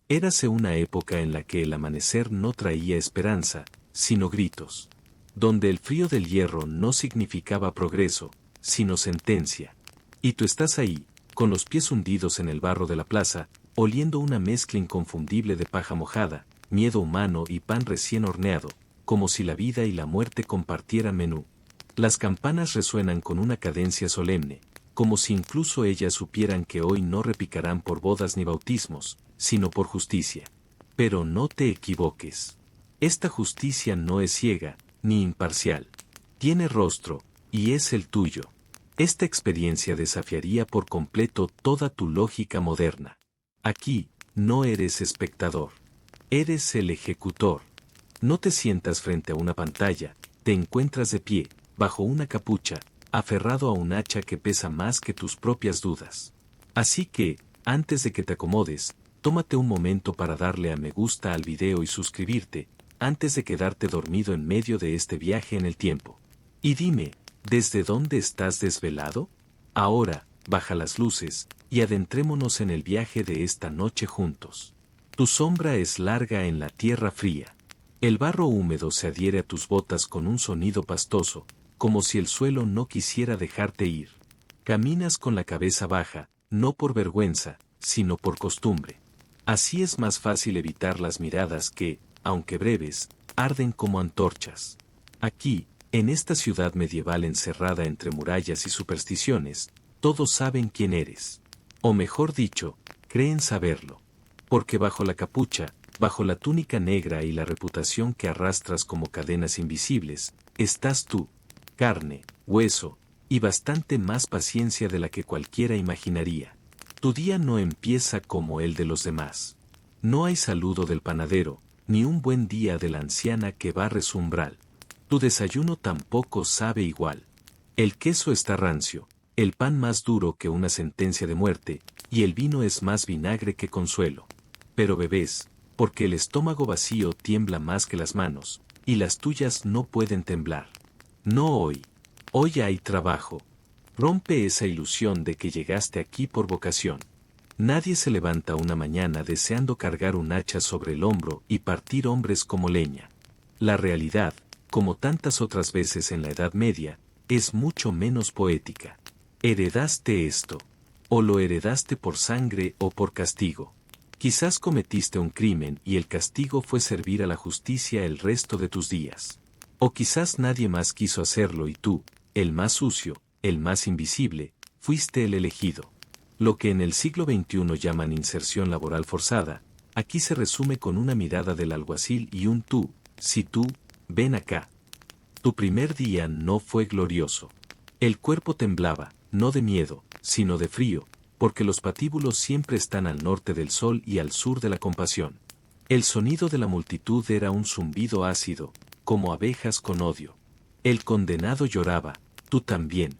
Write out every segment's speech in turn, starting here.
Érase una época en la que el amanecer no traía esperanza, sino gritos. Donde el frío del hierro no significaba progreso, sino sentencia. Y tú estás ahí, con los pies hundidos en el barro de la plaza, oliendo una mezcla inconfundible de paja mojada, miedo humano y pan recién horneado, como si la vida y la muerte compartieran menú. Las campanas resuenan con una cadencia solemne, como si incluso ellas supieran que hoy no repicarán por bodas ni bautismos, sino por justicia. Pero no te equivoques. Esta justicia no es ciega, ni imparcial. Tiene rostro, y es el tuyo. Esta experiencia desafiaría por completo toda tu lógica moderna. Aquí, no eres espectador. Eres el ejecutor. No te sientas frente a una pantalla, te encuentras de pie, bajo una capucha, aferrado a un hacha que pesa más que tus propias dudas. Así que, antes de que te acomodes, tómate un momento para darle a me gusta al video y suscribirte, antes de quedarte dormido en medio de este viaje en el tiempo. Y dime, ¿desde dónde estás desvelado? Ahora, baja las luces, y adentrémonos en el viaje de esta noche juntos. Tu sombra es larga en la tierra fría. El barro húmedo se adhiere a tus botas con un sonido pastoso, como si el suelo no quisiera dejarte ir. Caminas con la cabeza baja, no por vergüenza, sino por costumbre. Así es más fácil evitar las miradas que, aunque breves, arden como antorchas. Aquí, en esta ciudad medieval encerrada entre murallas y supersticiones, todos saben quién eres. O mejor dicho, creen saberlo. Porque bajo la capucha, bajo la túnica negra y la reputación que arrastras como cadenas invisibles, estás tú, carne, hueso, y bastante más paciencia de la que cualquiera imaginaría. Tu día no empieza como el de los demás. No hay saludo del panadero, ni un buen día de la anciana que barre su umbral. Tu desayuno tampoco sabe igual. El queso está rancio, el pan más duro que una sentencia de muerte, y el vino es más vinagre que consuelo. Pero bebés, porque el estómago vacío tiembla más que las manos, y las tuyas no pueden temblar. No hoy. Hoy hay trabajo. Rompe esa ilusión de que llegaste aquí por vocación. Nadie se levanta una mañana deseando cargar un hacha sobre el hombro y partir hombres como leña. La realidad, como tantas otras veces en la Edad Media, es mucho menos poética. Heredaste esto. O lo heredaste por sangre o por castigo. Quizás cometiste un crimen y el castigo fue servir a la justicia el resto de tus días. O quizás nadie más quiso hacerlo y tú, el más sucio, el más invisible, fuiste el elegido. Lo que en el siglo XXI llaman inserción laboral forzada, aquí se resume con una mirada del alguacil y un tú, si tú, ven acá. Tu primer día no fue glorioso. El cuerpo temblaba, no de miedo, sino de frío, porque los patíbulos siempre están al norte del sol y al sur de la compasión. El sonido de la multitud era un zumbido ácido, como abejas con odio. El condenado lloraba, tú también.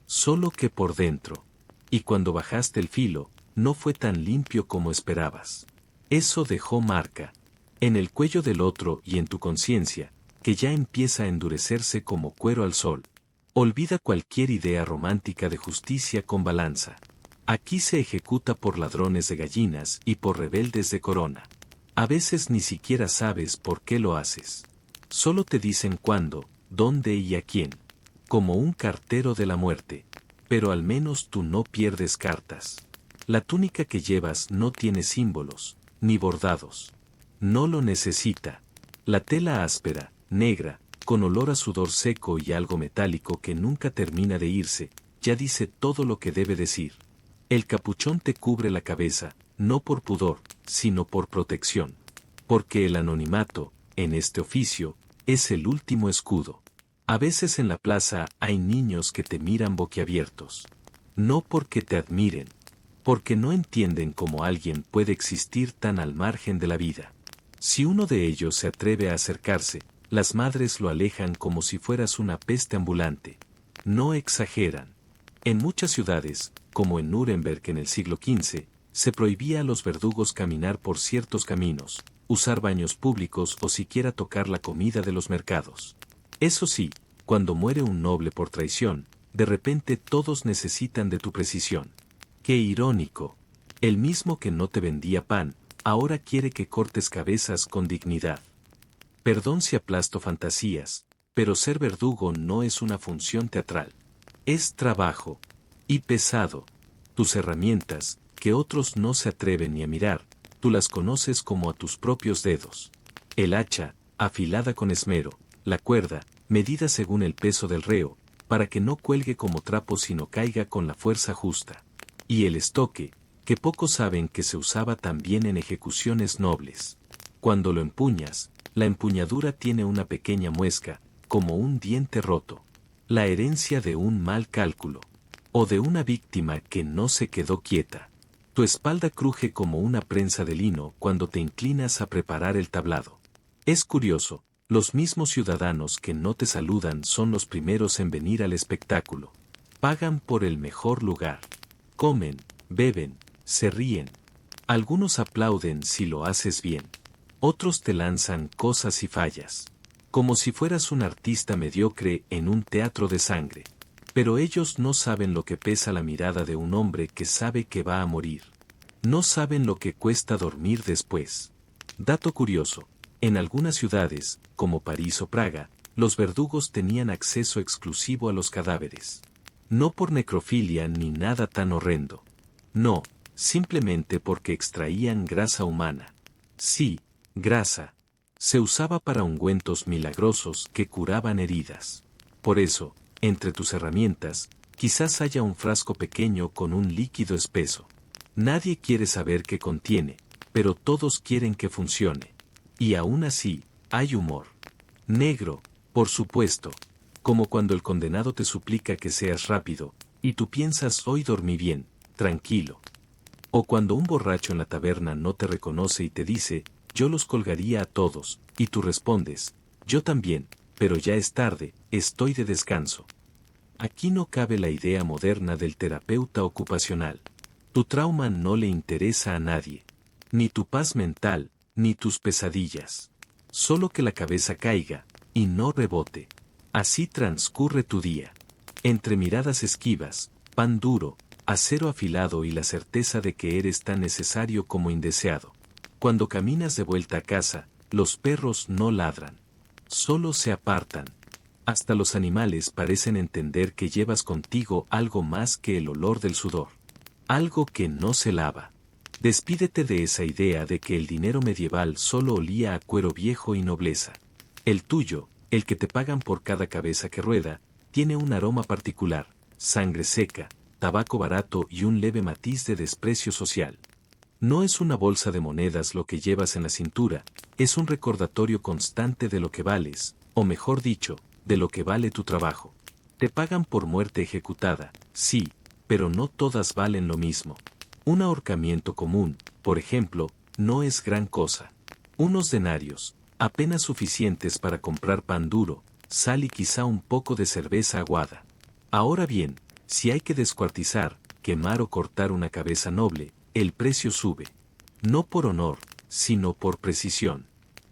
Solo que por dentro. Y cuando bajaste el filo, no fue tan limpio como esperabas. Eso dejó marca. En el cuello del otro y en tu conciencia, que ya empieza a endurecerse como cuero al sol. Olvida cualquier idea romántica de justicia con balanza. Aquí se ejecuta por ladrones de gallinas y por rebeldes de corona. A veces ni siquiera sabes por qué lo haces. Solo te dicen cuándo, dónde y a quién. Como un cartero de la muerte. Pero al menos tú no pierdes cartas. La túnica que llevas no tiene símbolos, ni bordados. No lo necesita. La tela áspera, negra, con olor a sudor seco y algo metálico que nunca termina de irse, ya dice todo lo que debe decir. El capuchón te cubre la cabeza, no por pudor, sino por protección. Porque el anonimato, en este oficio, es el último escudo. A veces en la plaza hay niños que te miran boquiabiertos. No porque te admiren, porque no entienden cómo alguien puede existir tan al margen de la vida. Si uno de ellos se atreve a acercarse, las madres lo alejan como si fueras una peste ambulante. No exageran. En muchas ciudades, como en Nuremberg en el siglo XV, se prohibía a los verdugos caminar por ciertos caminos, usar baños públicos o siquiera tocar la comida de los mercados. Eso sí, cuando muere un noble por traición, de repente todos necesitan de tu precisión. ¡Qué irónico! El mismo que no te vendía pan, ahora quiere que cortes cabezas con dignidad. Perdón si aplasto fantasías, pero ser verdugo no es una función teatral. Es trabajo. Y pesado. Tus herramientas, que otros no se atreven ni a mirar, tú las conoces como a tus propios dedos. El hacha, afilada con esmero, la cuerda, medida según el peso del reo, para que no cuelgue como trapo sino caiga con la fuerza justa. Y el estoque, que pocos saben que se usaba también en ejecuciones nobles. Cuando lo empuñas, la empuñadura tiene una pequeña muesca, como un diente roto. La herencia de un mal cálculo. O de una víctima que no se quedó quieta. Tu espalda cruje como una prensa de lino cuando te inclinas a preparar el tablado. Es curioso, los mismos ciudadanos que no te saludan son los primeros en venir al espectáculo. Pagan por el mejor lugar. Comen, beben, se ríen. Algunos aplauden si lo haces bien. Otros te lanzan cosas y fallas. Como si fueras un artista mediocre en un teatro de sangre. Pero ellos no saben lo que pesa la mirada de un hombre que sabe que va a morir. No saben lo que cuesta dormir después. Dato curioso, en algunas ciudades, como París o Praga, los verdugos tenían acceso exclusivo a los cadáveres. No por necrofilia ni nada tan horrendo. No, simplemente porque extraían grasa humana. Sí, grasa. Se usaba para ungüentos milagrosos que curaban heridas. Por eso, entre tus herramientas, quizás haya un frasco pequeño con un líquido espeso. Nadie quiere saber qué contiene, pero todos quieren que funcione. Y aún así, hay humor. Negro, por supuesto. Como cuando el condenado te suplica que seas rápido, y tú piensas hoy dormí bien, tranquilo. O cuando un borracho en la taberna no te reconoce y te dice, yo los colgaría a todos, y tú respondes, yo también, pero ya es tarde, estoy de descanso. Aquí no cabe la idea moderna del terapeuta ocupacional. Tu trauma no le interesa a nadie. Ni tu paz mental, ni tus pesadillas. Solo que la cabeza caiga, y no rebote. Así transcurre tu día. Entre miradas esquivas, pan duro, acero afilado y la certeza de que eres tan necesario como indeseado. Cuando caminas de vuelta a casa, los perros no ladran. Solo se apartan. Hasta los animales parecen entender que llevas contigo algo más que el olor del sudor. Algo que no se lava. Despídete de esa idea de que el dinero medieval solo olía a cuero viejo y nobleza. El tuyo, el que te pagan por cada cabeza que rueda, tiene un aroma particular, sangre seca, tabaco barato y un leve matiz de desprecio social. No es una bolsa de monedas lo que llevas en la cintura, es un recordatorio constante de lo que vales, o mejor dicho, de lo que vale tu trabajo. Te pagan por muerte ejecutada, sí, pero no todas valen lo mismo. Un ahorcamiento común, por ejemplo, no es gran cosa. Unos denarios, apenas suficientes para comprar pan duro, sal y quizá un poco de cerveza aguada. Ahora bien, si hay que descuartizar, quemar o cortar una cabeza noble, el precio sube. No por honor, sino por precisión.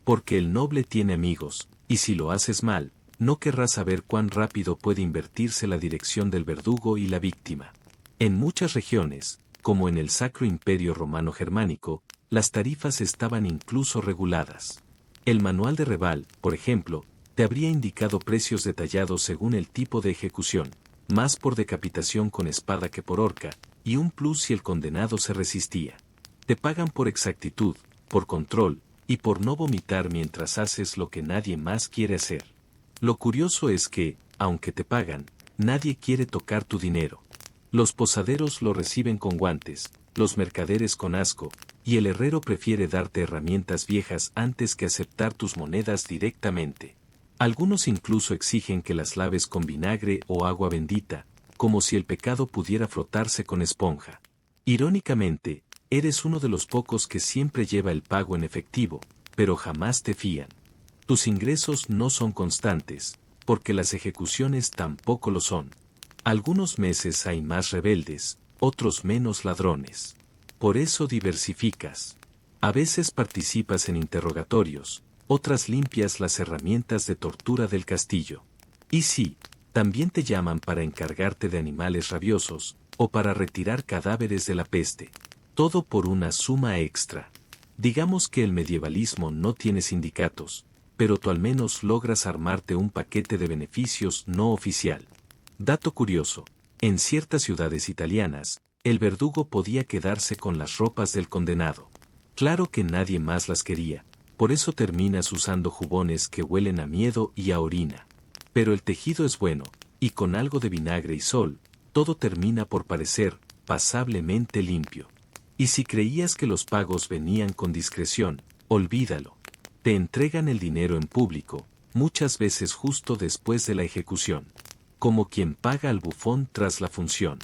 Porque el noble tiene amigos, y si lo haces mal, no querrás saber cuán rápido puede invertirse la dirección del verdugo y la víctima. En muchas regiones, como en el Sacro Imperio Romano Germánico, las tarifas estaban incluso reguladas. El manual de Reval, por ejemplo, te habría indicado precios detallados según el tipo de ejecución, más por decapitación con espada que por horca, y un plus si el condenado se resistía. Te pagan por exactitud, por control, y por no vomitar mientras haces lo que nadie más quiere hacer. Lo curioso es que, aunque te pagan, nadie quiere tocar tu dinero. Los posaderos lo reciben con guantes, los mercaderes con asco, y el herrero prefiere darte herramientas viejas antes que aceptar tus monedas directamente. Algunos incluso exigen que las laves con vinagre o agua bendita, como si el pecado pudiera frotarse con esponja. Irónicamente, eres uno de los pocos que siempre lleva el pago en efectivo, pero jamás te fían. Tus ingresos no son constantes, porque las ejecuciones tampoco lo son. Algunos meses hay más rebeldes, otros menos ladrones. Por eso diversificas. A veces participas en interrogatorios, otras limpias las herramientas de tortura del castillo. Y sí, también te llaman para encargarte de animales rabiosos, o para retirar cadáveres de la peste. Todo por una suma extra. Digamos que el medievalismo no tiene sindicatos, pero tú al menos logras armarte un paquete de beneficios no oficial. Dato curioso, en ciertas ciudades italianas, el verdugo podía quedarse con las ropas del condenado. Claro que nadie más las quería, por eso terminas usando jubones que huelen a miedo y a orina. Pero el tejido es bueno, y con algo de vinagre y sol, todo termina por parecer pasablemente limpio. Y si creías que los pagos venían con discreción, olvídalo. Te entregan el dinero en público, muchas veces justo después de la ejecución. Como quien paga al bufón tras la función.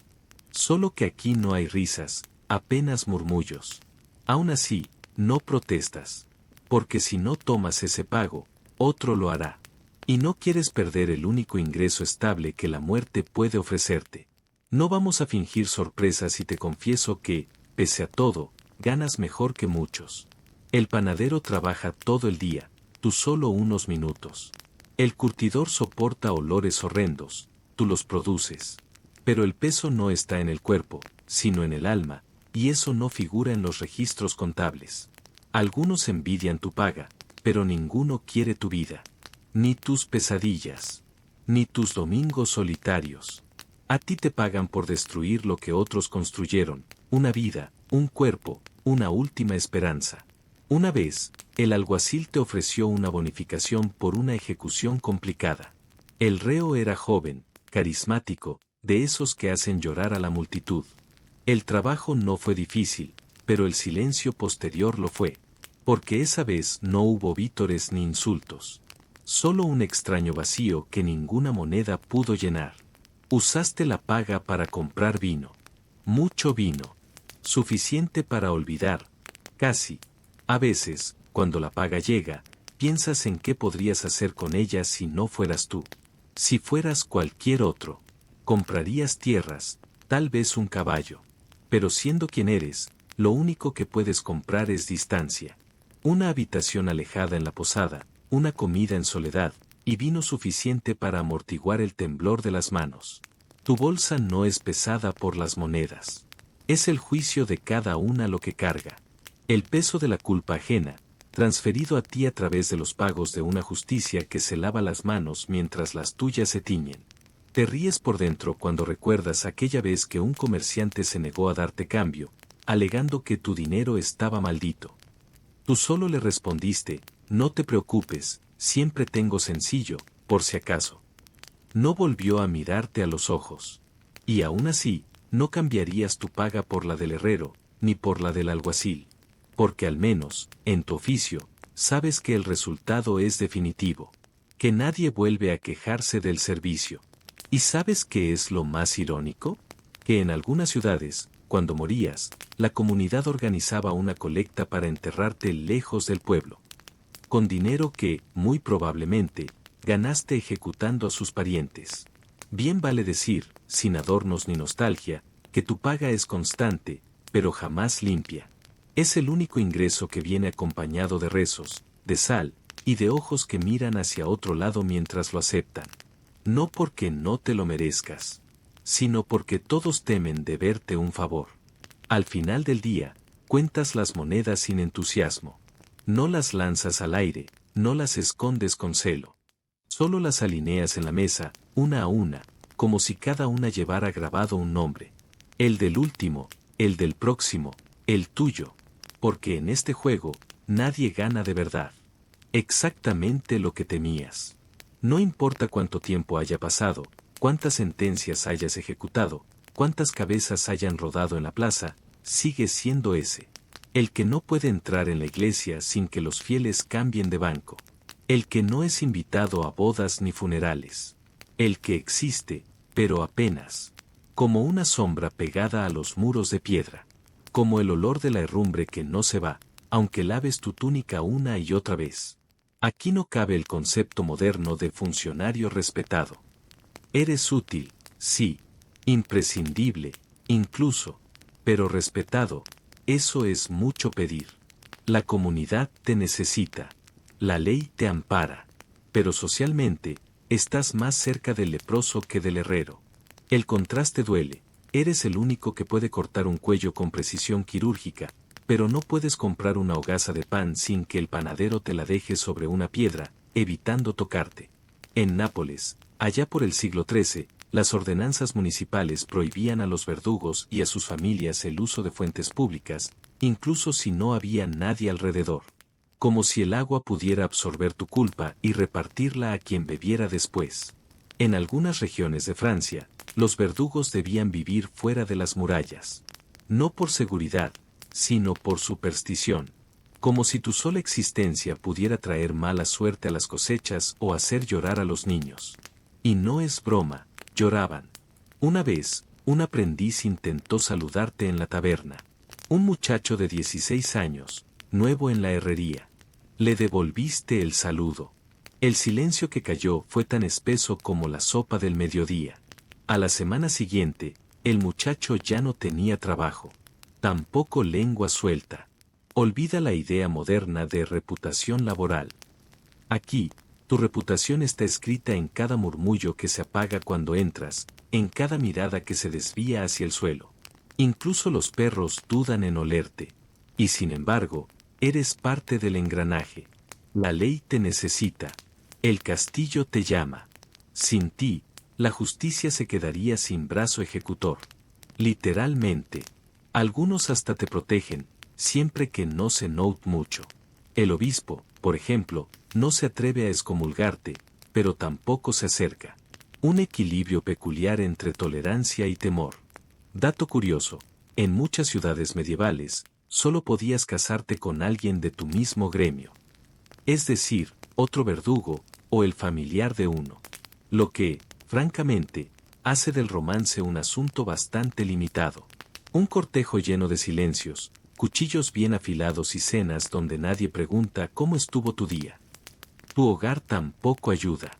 Solo que aquí no hay risas, apenas murmullos. Aún así, no protestas. Porque si no tomas ese pago, otro lo hará. Y no quieres perder el único ingreso estable que la muerte puede ofrecerte. No vamos a fingir sorpresas y te confieso que, pese a todo, ganas mejor que muchos. El panadero trabaja todo el día, tú solo unos minutos. El curtidor soporta olores horrendos, tú los produces. Pero el peso no está en el cuerpo, sino en el alma, y eso no figura en los registros contables. Algunos envidian tu paga, pero ninguno quiere tu vida. Ni tus pesadillas. Ni tus domingos solitarios. A ti te pagan por destruir lo que otros construyeron, una vida, un cuerpo, una última esperanza. Una vez, el alguacil te ofreció una bonificación por una ejecución complicada. El reo era joven, carismático, de esos que hacen llorar a la multitud. El trabajo no fue difícil, pero el silencio posterior lo fue. Porque esa vez no hubo vítores ni insultos. Solo un extraño vacío que ninguna moneda pudo llenar. Usaste la paga para comprar vino. Mucho vino. Suficiente para olvidar. Casi. A veces, cuando la paga llega, piensas en qué podrías hacer con ella si no fueras tú. Si fueras cualquier otro. Comprarías tierras, tal vez un caballo. Pero siendo quien eres, lo único que puedes comprar es distancia. Una habitación alejada en la posada, una comida en soledad, y vino suficiente para amortiguar el temblor de las manos. Tu bolsa no es pesada por las monedas. Es el juicio de cada una lo que carga. El peso de la culpa ajena, transferido a ti a través de los pagos de una justicia que se lava las manos mientras las tuyas se tiñen. Te ríes por dentro cuando recuerdas aquella vez que un comerciante se negó a darte cambio, alegando que tu dinero estaba maldito. Tú solo le respondiste, no te preocupes, siempre tengo sencillo, por si acaso. No volvió a mirarte a los ojos. Y aún así, no cambiarías tu paga por la del herrero, ni por la del alguacil. Porque al menos, en tu oficio, sabes que el resultado es definitivo. Que nadie vuelve a quejarse del servicio. ¿Y sabes qué es lo más irónico? Que en algunas ciudades, cuando morías, la comunidad organizaba una colecta para enterrarte lejos del pueblo. Con dinero que, muy probablemente, ganaste ejecutando a sus parientes. Bien vale decir, sin adornos ni nostalgia, que tu paga es constante, pero jamás limpia. Es el único ingreso que viene acompañado de rezos, de sal, y de ojos que miran hacia otro lado mientras lo aceptan. No porque no te lo merezcas, sino porque todos temen deberte un favor. Al final del día, cuentas las monedas sin entusiasmo. No las lanzas al aire, no las escondes con celo. Solo las alineas en la mesa, una a una, como si cada una llevara grabado un nombre. El del último, el del próximo, el tuyo. Porque en este juego, nadie gana de verdad. Exactamente lo que temías. No importa cuánto tiempo haya pasado, cuántas sentencias hayas ejecutado, cuántas cabezas hayan rodado en la plaza, sigue siendo ese. El que no puede entrar en la iglesia sin que los fieles cambien de banco. El que no es invitado a bodas ni funerales. El que existe, pero apenas. Como una sombra pegada a los muros de piedra. Como el olor de la herrumbre que no se va, aunque laves tu túnica una y otra vez. Aquí no cabe el concepto moderno de funcionario respetado. Eres útil, sí, imprescindible, incluso, pero respetado, eso es mucho pedir. La comunidad te necesita. La ley te ampara. Pero socialmente, estás más cerca del leproso que del herrero. El contraste duele. Eres el único que puede cortar un cuello con precisión quirúrgica, pero no puedes comprar una hogaza de pan sin que el panadero te la deje sobre una piedra, evitando tocarte. En Nápoles, allá por el siglo XIII, las ordenanzas municipales prohibían a los verdugos y a sus familias el uso de fuentes públicas, incluso si no había nadie alrededor. Como si el agua pudiera absorber tu culpa y repartirla a quien bebiera después. En algunas regiones de Francia, los verdugos debían vivir fuera de las murallas. No por seguridad, sino por superstición. Como si tu sola existencia pudiera traer mala suerte a las cosechas o hacer llorar a los niños. Y no es broma, lloraban. Una vez, un aprendiz intentó saludarte en la taberna. Un muchacho de 16 años, nuevo en la herrería. Le devolviste el saludo. El silencio que cayó fue tan espeso como la sopa del mediodía. A la semana siguiente, el muchacho ya no tenía trabajo. Tampoco lengua suelta. Olvida la idea moderna de reputación laboral. Aquí, tu reputación está escrita en cada murmullo que se apaga cuando entras, en cada mirada que se desvía hacia el suelo. Incluso los perros dudan en olerte. Y sin embargo, eres parte del engranaje. La ley te necesita. El castillo te llama. Sin ti, la justicia se quedaría sin brazo ejecutor. Literalmente. Algunos hasta te protegen, siempre que no se note mucho. El obispo, por ejemplo, no se atreve a excomulgarte, pero tampoco se acerca. Un equilibrio peculiar entre tolerancia y temor. Dato curioso, en muchas ciudades medievales, solo podías casarte con alguien de tu mismo gremio. Es decir, otro verdugo, o el familiar de uno. Lo que, francamente, hace del romance un asunto bastante limitado. Un cortejo lleno de silencios, cuchillos bien afilados y cenas donde nadie pregunta cómo estuvo tu día. Tu hogar tampoco ayuda.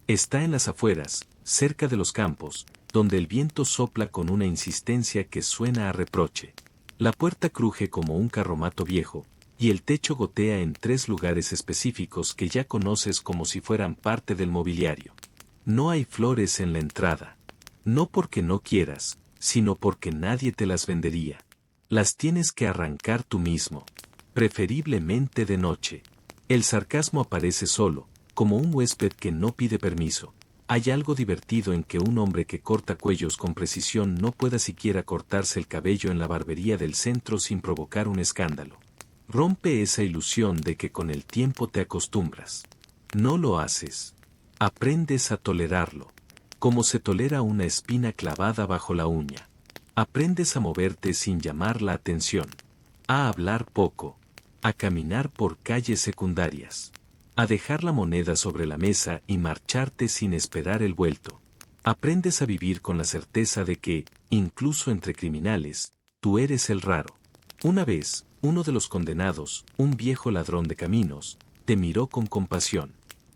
Está en las afueras, cerca de los campos, donde el viento sopla con una insistencia que suena a reproche. La puerta cruje como un carromato viejo, y el techo gotea en 3 lugares específicos que ya conoces como si fueran parte del mobiliario. No hay flores en la entrada. No porque no quieras, sino porque nadie te las vendería. Las tienes que arrancar tú mismo. Preferiblemente de noche. El sarcasmo aparece solo, como un huésped que no pide permiso. Hay algo divertido en que un hombre que corta cuellos con precisión no pueda siquiera cortarse el cabello en la barbería del centro sin provocar un escándalo. Rompe esa ilusión de que con el tiempo te acostumbras. No lo haces. Aprendes a tolerarlo. Como se tolera una espina clavada bajo la uña. Aprendes a moverte sin llamar la atención. A hablar poco. A caminar por calles secundarias. A dejar la moneda sobre la mesa y marcharte sin esperar el vuelto. Aprendes a vivir con la certeza de que, incluso entre criminales, tú eres el raro. Una vez, uno de los condenados, un viejo ladrón de caminos, te miró con compasión.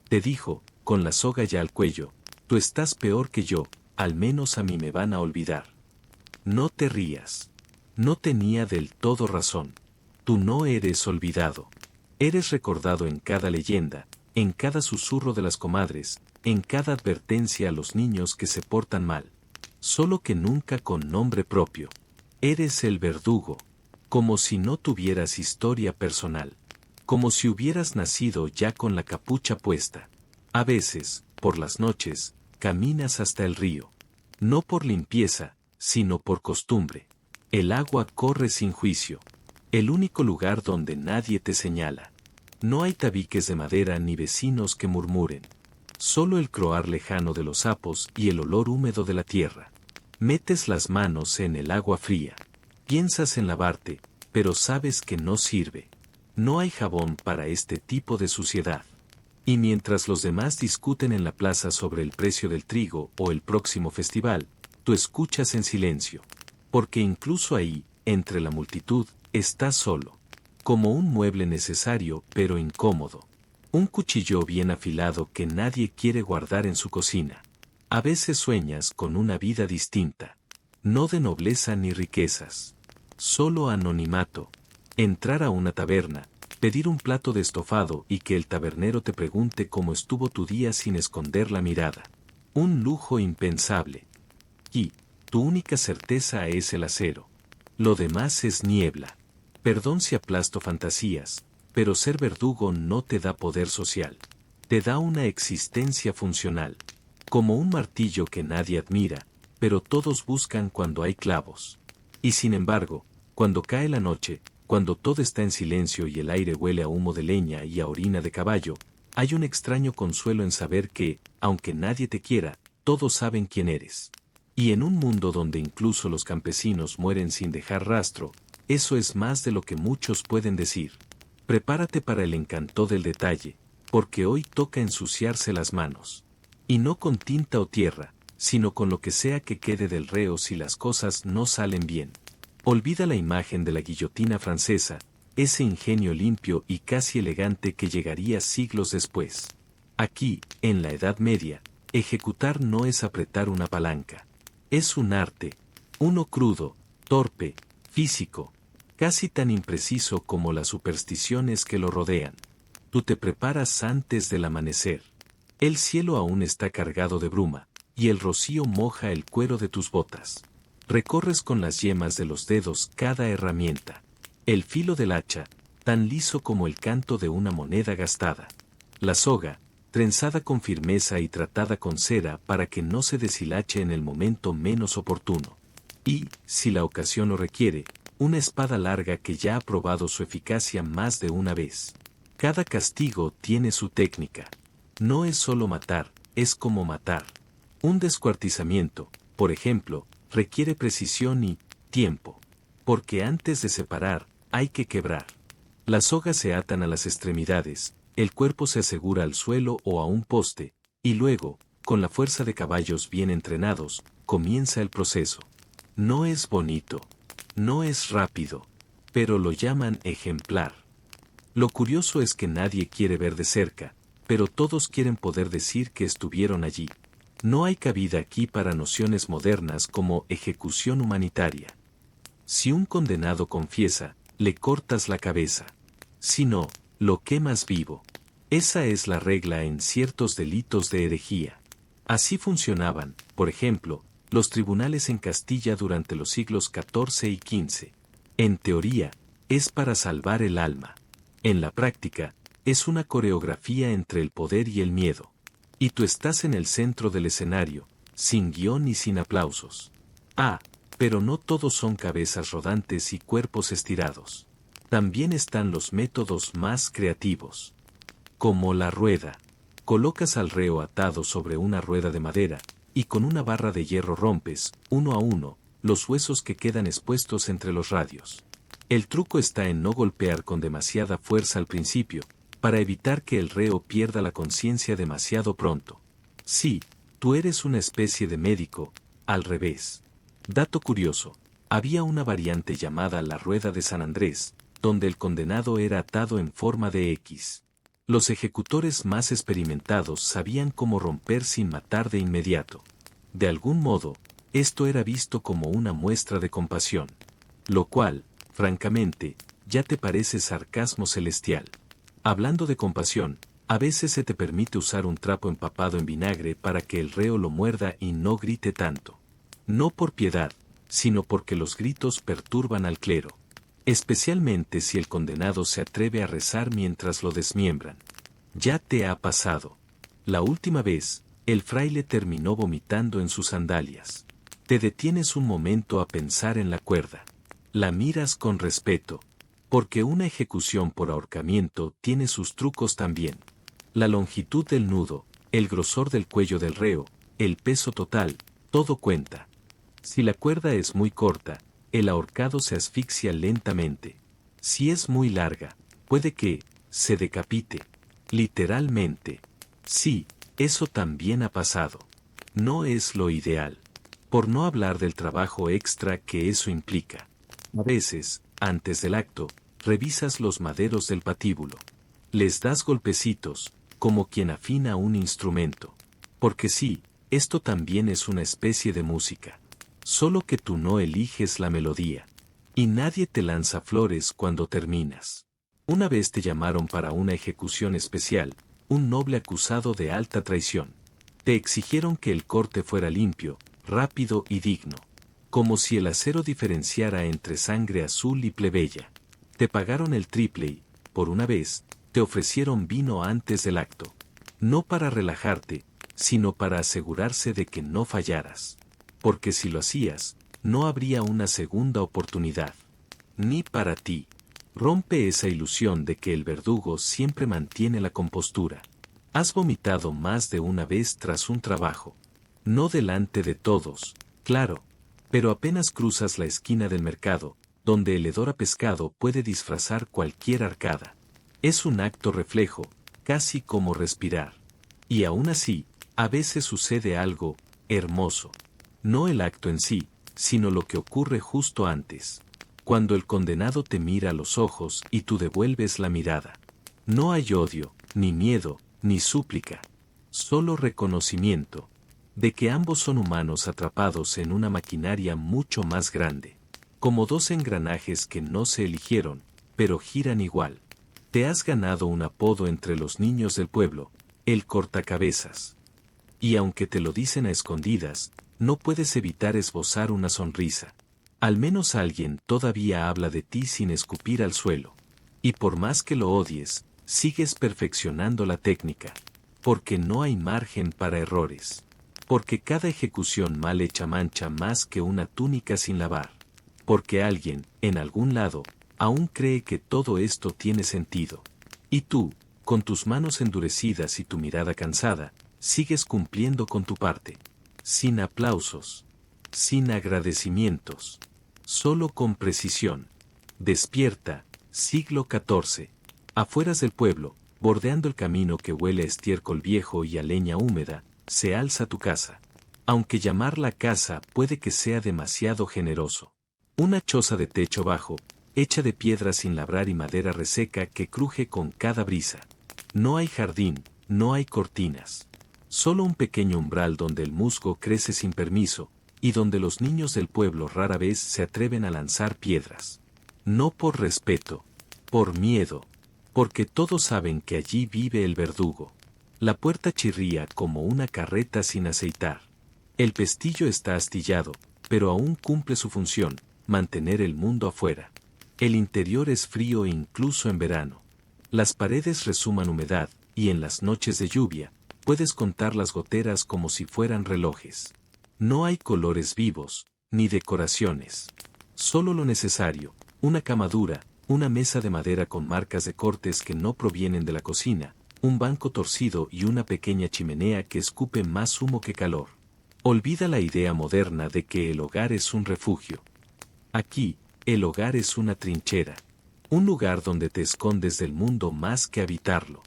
Te dijo, con la soga ya al cuello, tú estás peor que yo, al menos a mí me van a olvidar. No te rías. No tenía del todo razón. Tú no eres olvidado. Eres recordado en cada leyenda, en cada susurro de las comadres, en cada advertencia a los niños que se portan mal. Solo que nunca con nombre propio. Eres el verdugo. Como si no tuvieras historia personal. Como si hubieras nacido ya con la capucha puesta. A veces, por las noches, caminas hasta el río. No por limpieza, sino por costumbre. El agua corre sin juicio. El único lugar donde nadie te señala. No hay tabiques de madera ni vecinos que murmuren. Solo el croar lejano de los sapos y el olor húmedo de la tierra. Metes las manos en el agua fría. Piensas en lavarte, pero sabes que no sirve. No hay jabón para este tipo de suciedad. Y mientras los demás discuten en la plaza sobre el precio del trigo o el próximo festival, tú escuchas en silencio. Porque incluso ahí, entre la multitud, estás solo. Como un mueble necesario pero incómodo. Un cuchillo bien afilado que nadie quiere guardar en su cocina. A veces sueñas con una vida distinta. No de nobleza ni riquezas. Solo anonimato. Entrar a una taberna, pedir un plato de estofado y que el tabernero te pregunte cómo estuvo tu día sin esconder la mirada. Un lujo impensable. Y, tu única certeza es el acero. Lo demás es niebla. Perdón si aplasto fantasías, pero ser verdugo no te da poder social. Te da una existencia funcional. Como un martillo que nadie admira, pero todos buscan cuando hay clavos. Y sin embargo, cuando cae la noche, cuando todo está en silencio y el aire huele a humo de leña y a orina de caballo, hay un extraño consuelo en saber que, aunque nadie te quiera, todos saben quién eres. Y en un mundo donde incluso los campesinos mueren sin dejar rastro, eso es más de lo que muchos pueden decir. Prepárate para el encanto del detalle, porque hoy toca ensuciarse las manos. Y no con tinta o tierra, sino con lo que sea que quede del reo si las cosas no salen bien. Olvida la imagen de la guillotina francesa, ese ingenio limpio y casi elegante que llegaría siglos después. Aquí, en la Edad Media, ejecutar no es apretar una palanca. Es un arte, uno crudo, torpe, físico, casi tan impreciso como las supersticiones que lo rodean. Tú te preparas antes del amanecer. El cielo aún está cargado de bruma, y el rocío moja el cuero de tus botas. Recorres con las yemas de los dedos cada herramienta. El filo del hacha, tan liso como el canto de una moneda gastada. La soga, trenzada con firmeza y tratada con cera para que no se deshilache en el momento menos oportuno. Y, si la ocasión lo requiere, una espada larga que ya ha probado su eficacia más de una vez. Cada castigo tiene su técnica. No es solo matar, es como matar. Un descuartizamiento, por ejemplo, requiere precisión y tiempo. Porque antes de separar, hay que quebrar. Las sogas se atan a las extremidades, el cuerpo se asegura al suelo o a un poste, y luego, con la fuerza de caballos bien entrenados, comienza el proceso. No es bonito, no es rápido, pero lo llaman ejemplar. Lo curioso es que nadie quiere ver de cerca, pero todos quieren poder decir que estuvieron allí. No hay cabida aquí para nociones modernas como ejecución humanitaria. Si un condenado confiesa, le cortas la cabeza. Si no, lo quemas vivo. Esa es la regla en ciertos delitos de herejía. Así funcionaban, por ejemplo, los tribunales en Castilla durante los siglos XIV y XV. En teoría, es para salvar el alma. En la práctica, es una coreografía entre el poder y el miedo. Y tú estás en el centro del escenario, sin guión y sin aplausos. Ah, pero no todos son cabezas rodantes y cuerpos estirados. También están los métodos más creativos. Como la rueda. Colocas al reo atado sobre una rueda de madera, y con una barra de hierro rompes, uno a uno, los huesos que quedan expuestos entre los radios. El truco está en no golpear con demasiada fuerza al principio, para evitar que el reo pierda la conciencia demasiado pronto. Sí, tú eres una especie de médico, al revés. Dato curioso, había una variante llamada la rueda de San Andrés, donde el condenado era atado en forma de X. Los ejecutores más experimentados sabían cómo romper sin matar de inmediato. De algún modo, esto era visto como una muestra de compasión. Lo cual, francamente, ya te parece sarcasmo celestial. Hablando de compasión, a veces se te permite usar un trapo empapado en vinagre para que el reo lo muerda y no grite tanto. No por piedad, sino porque los gritos perturban al clero. Especialmente si el condenado se atreve a rezar mientras lo desmiembran. Ya te ha pasado. La última vez, el fraile terminó vomitando en sus sandalias. Te detienes un momento a pensar en la cuerda. La miras con respeto. Porque una ejecución por ahorcamiento tiene sus trucos también. La longitud del nudo, el grosor del cuello del reo, el peso total, todo cuenta. Si la cuerda es muy corta, el ahorcado se asfixia lentamente. Si es muy larga, puede que se decapite. Literalmente. Sí, eso también ha pasado. No es lo ideal. Por no hablar del trabajo extra que eso implica. A veces, antes del acto, revisas los maderos del patíbulo. Les das golpecitos, como quien afina un instrumento. Porque sí, esto también es una especie de música. Solo que tú no eliges la melodía. Y nadie te lanza flores cuando terminas. Una vez te llamaron para una ejecución especial, un noble acusado de alta traición. Te exigieron que el corte fuera limpio, rápido y digno. Como si el acero diferenciara entre sangre azul y plebeya. Te pagaron el triple y, por una vez, te ofrecieron vino antes del acto. No para relajarte, sino para asegurarse de que no fallaras. Porque si lo hacías, no habría una segunda oportunidad. Ni para ti. Rompe esa ilusión de que el verdugo siempre mantiene la compostura. Has vomitado más de una vez tras un trabajo. No delante de todos, claro, pero apenas cruzas la esquina del mercado, donde el hedor a pescado puede disfrazar cualquier arcada. Es un acto reflejo, casi como respirar. Y aún así, a veces sucede algo hermoso. No el acto en sí, sino lo que ocurre justo antes. Cuando el condenado te mira a los ojos y tú devuelves la mirada. No hay odio, ni miedo, ni súplica. Solo reconocimiento de que ambos son humanos atrapados en una maquinaria mucho más grande. Como dos engranajes que no se eligieron, pero giran igual. Te has ganado un apodo entre los niños del pueblo, el cortacabezas. Y aunque te lo dicen a escondidas, no puedes evitar esbozar una sonrisa. Al menos alguien todavía habla de ti sin escupir al suelo. Y por más que lo odies, sigues perfeccionando la técnica. Porque no hay margen para errores. Porque cada ejecución mal hecha mancha más que una túnica sin lavar. Porque alguien, en algún lado, aún cree que todo esto tiene sentido. Y tú, con tus manos endurecidas y tu mirada cansada, sigues cumpliendo con tu parte. Sin aplausos. Sin agradecimientos. Solo con precisión. Despierta, siglo XIV. Afueras del pueblo, bordeando el camino que huele a estiércol viejo y a leña húmeda, se alza tu casa. Aunque llamarla casa puede que sea demasiado generoso. Una choza de techo bajo, hecha de piedra sin labrar y madera reseca que cruje con cada brisa. No hay jardín, no hay cortinas. Solo un pequeño umbral donde el musgo crece sin permiso, y donde los niños del pueblo rara vez se atreven a lanzar piedras. No por respeto, por miedo, porque todos saben que allí vive el verdugo. La puerta chirría como una carreta sin aceitar. El pestillo está astillado, pero aún cumple su función, mantener el mundo afuera. El interior es frío incluso en verano. Las paredes resuman humedad, y en las noches de lluvia, puedes contar las goteras como si fueran relojes. No hay colores vivos, ni decoraciones. Solo lo necesario, una cama dura, una mesa de madera con marcas de cortes que no provienen de la cocina, un banco torcido y una pequeña chimenea que escupe más humo que calor. Olvida la idea moderna de que el hogar es un refugio. Aquí, el hogar es una trinchera. Un lugar donde te escondes del mundo más que habitarlo.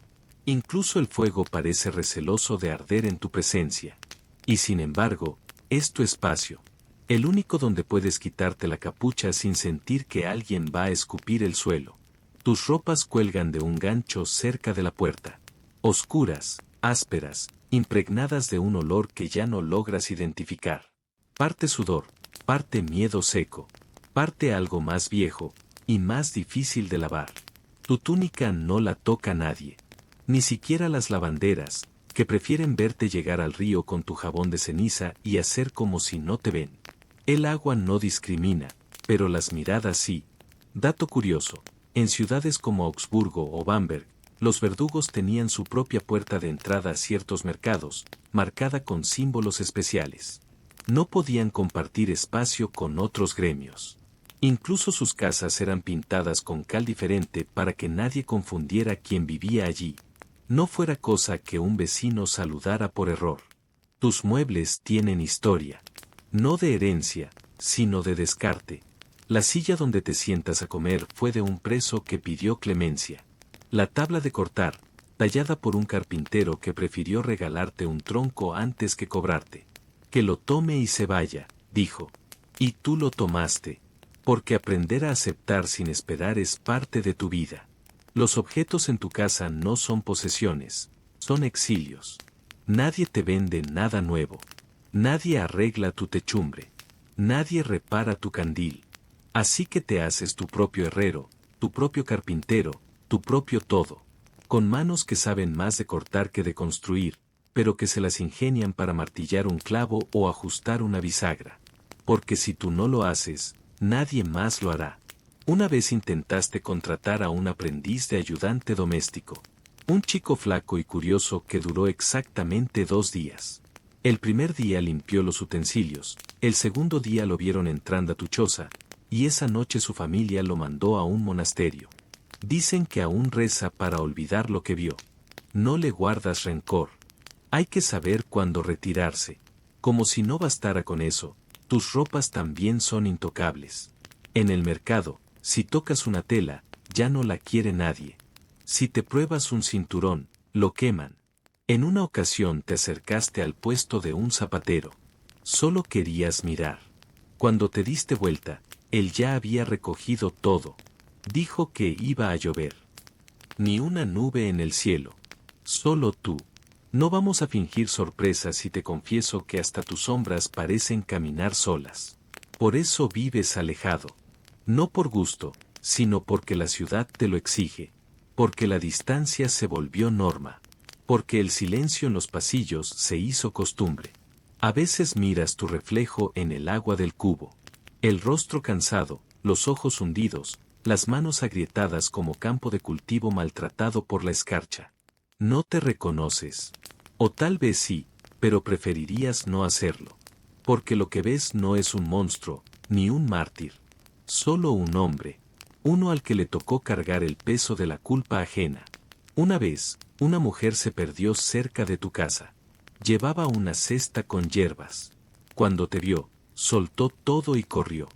Incluso el fuego parece receloso de arder en tu presencia. Y sin embargo, es tu espacio. El único donde puedes quitarte la capucha sin sentir que alguien va a escupir el suelo. Tus ropas cuelgan de un gancho cerca de la puerta. Oscuras, ásperas, impregnadas de un olor que ya no logras identificar. Parte sudor, parte miedo seco, parte algo más viejo, y más difícil de lavar. Tu túnica no la toca nadie. Ni siquiera las lavanderas, que prefieren verte llegar al río con tu jabón de ceniza y hacer como si no te ven. El agua no discrimina, pero las miradas sí. Dato curioso, en ciudades como Augsburgo o Bamberg, los verdugos tenían su propia puerta de entrada a ciertos mercados, marcada con símbolos especiales. No podían compartir espacio con otros gremios. Incluso sus casas eran pintadas con cal diferente para que nadie confundiera quién vivía allí. No fuera cosa que un vecino saludara por error. Tus muebles tienen historia. No de herencia, sino de descarte. La silla donde te sientas a comer fue de un preso que pidió clemencia. La tabla de cortar, tallada por un carpintero que prefirió regalarte un tronco antes que cobrarte. Que lo tome y se vaya, dijo. Y tú lo tomaste. Porque aprender a aceptar sin esperar es parte de tu vida. Los objetos en tu casa no son posesiones, son exilios. Nadie te vende nada nuevo. Nadie arregla tu techumbre. Nadie repara tu candil. Así que te haces tu propio herrero, tu propio carpintero, tu propio todo. Con manos que saben más de cortar que de construir, pero que se las ingenian para martillar un clavo o ajustar una bisagra. Porque si tú no lo haces, nadie más lo hará. Una vez intentaste contratar a un aprendiz de ayudante doméstico. Un chico flaco y curioso que duró exactamente 2 días. El primer día limpió los utensilios, el segundo día lo vieron entrando a tu choza, y esa noche su familia lo mandó a un monasterio. Dicen que aún reza para olvidar lo que vio. No le guardas rencor. Hay que saber cuándo retirarse. Como si no bastara con eso, tus ropas también son intocables. En el mercado, si tocas una tela, ya no la quiere nadie. Si te pruebas un cinturón, lo queman. En una ocasión te acercaste al puesto de un zapatero. Solo querías mirar. Cuando te diste vuelta, él ya había recogido todo. Dijo que iba a llover. Ni una nube en el cielo. Solo tú. No vamos a fingir sorpresa si te confieso que hasta tus sombras parecen caminar solas. Por eso vives alejado. No por gusto, sino porque la ciudad te lo exige. Porque la distancia se volvió norma. Porque el silencio en los pasillos se hizo costumbre. A veces miras tu reflejo en el agua del cubo. El rostro cansado, los ojos hundidos, las manos agrietadas como campo de cultivo maltratado por la escarcha. No te reconoces. O tal vez sí, pero preferirías no hacerlo. Porque lo que ves no es un monstruo, ni un mártir. Solo un hombre. Uno al que le tocó cargar el peso de la culpa ajena. Una vez, una mujer se perdió cerca de tu casa. Llevaba una cesta con hierbas. Cuando te vio, soltó todo y corrió.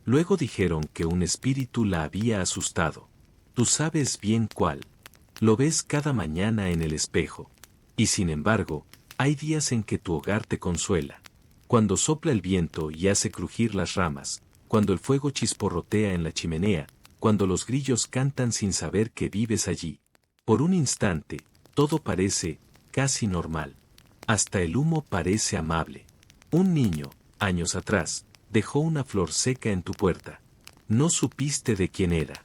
Luego dijeron que un espíritu la había asustado. Tú sabes bien cuál. Lo ves cada mañana en el espejo. Y sin embargo, hay días en que tu hogar te consuela. Cuando sopla el viento y hace crujir las ramas, cuando el fuego chisporrotea en la chimenea, cuando los grillos cantan sin saber que vives allí. Por un instante, todo parece, casi normal. Hasta el humo parece amable. Un niño, años atrás, dejó una flor seca en tu puerta. No supiste de quién era.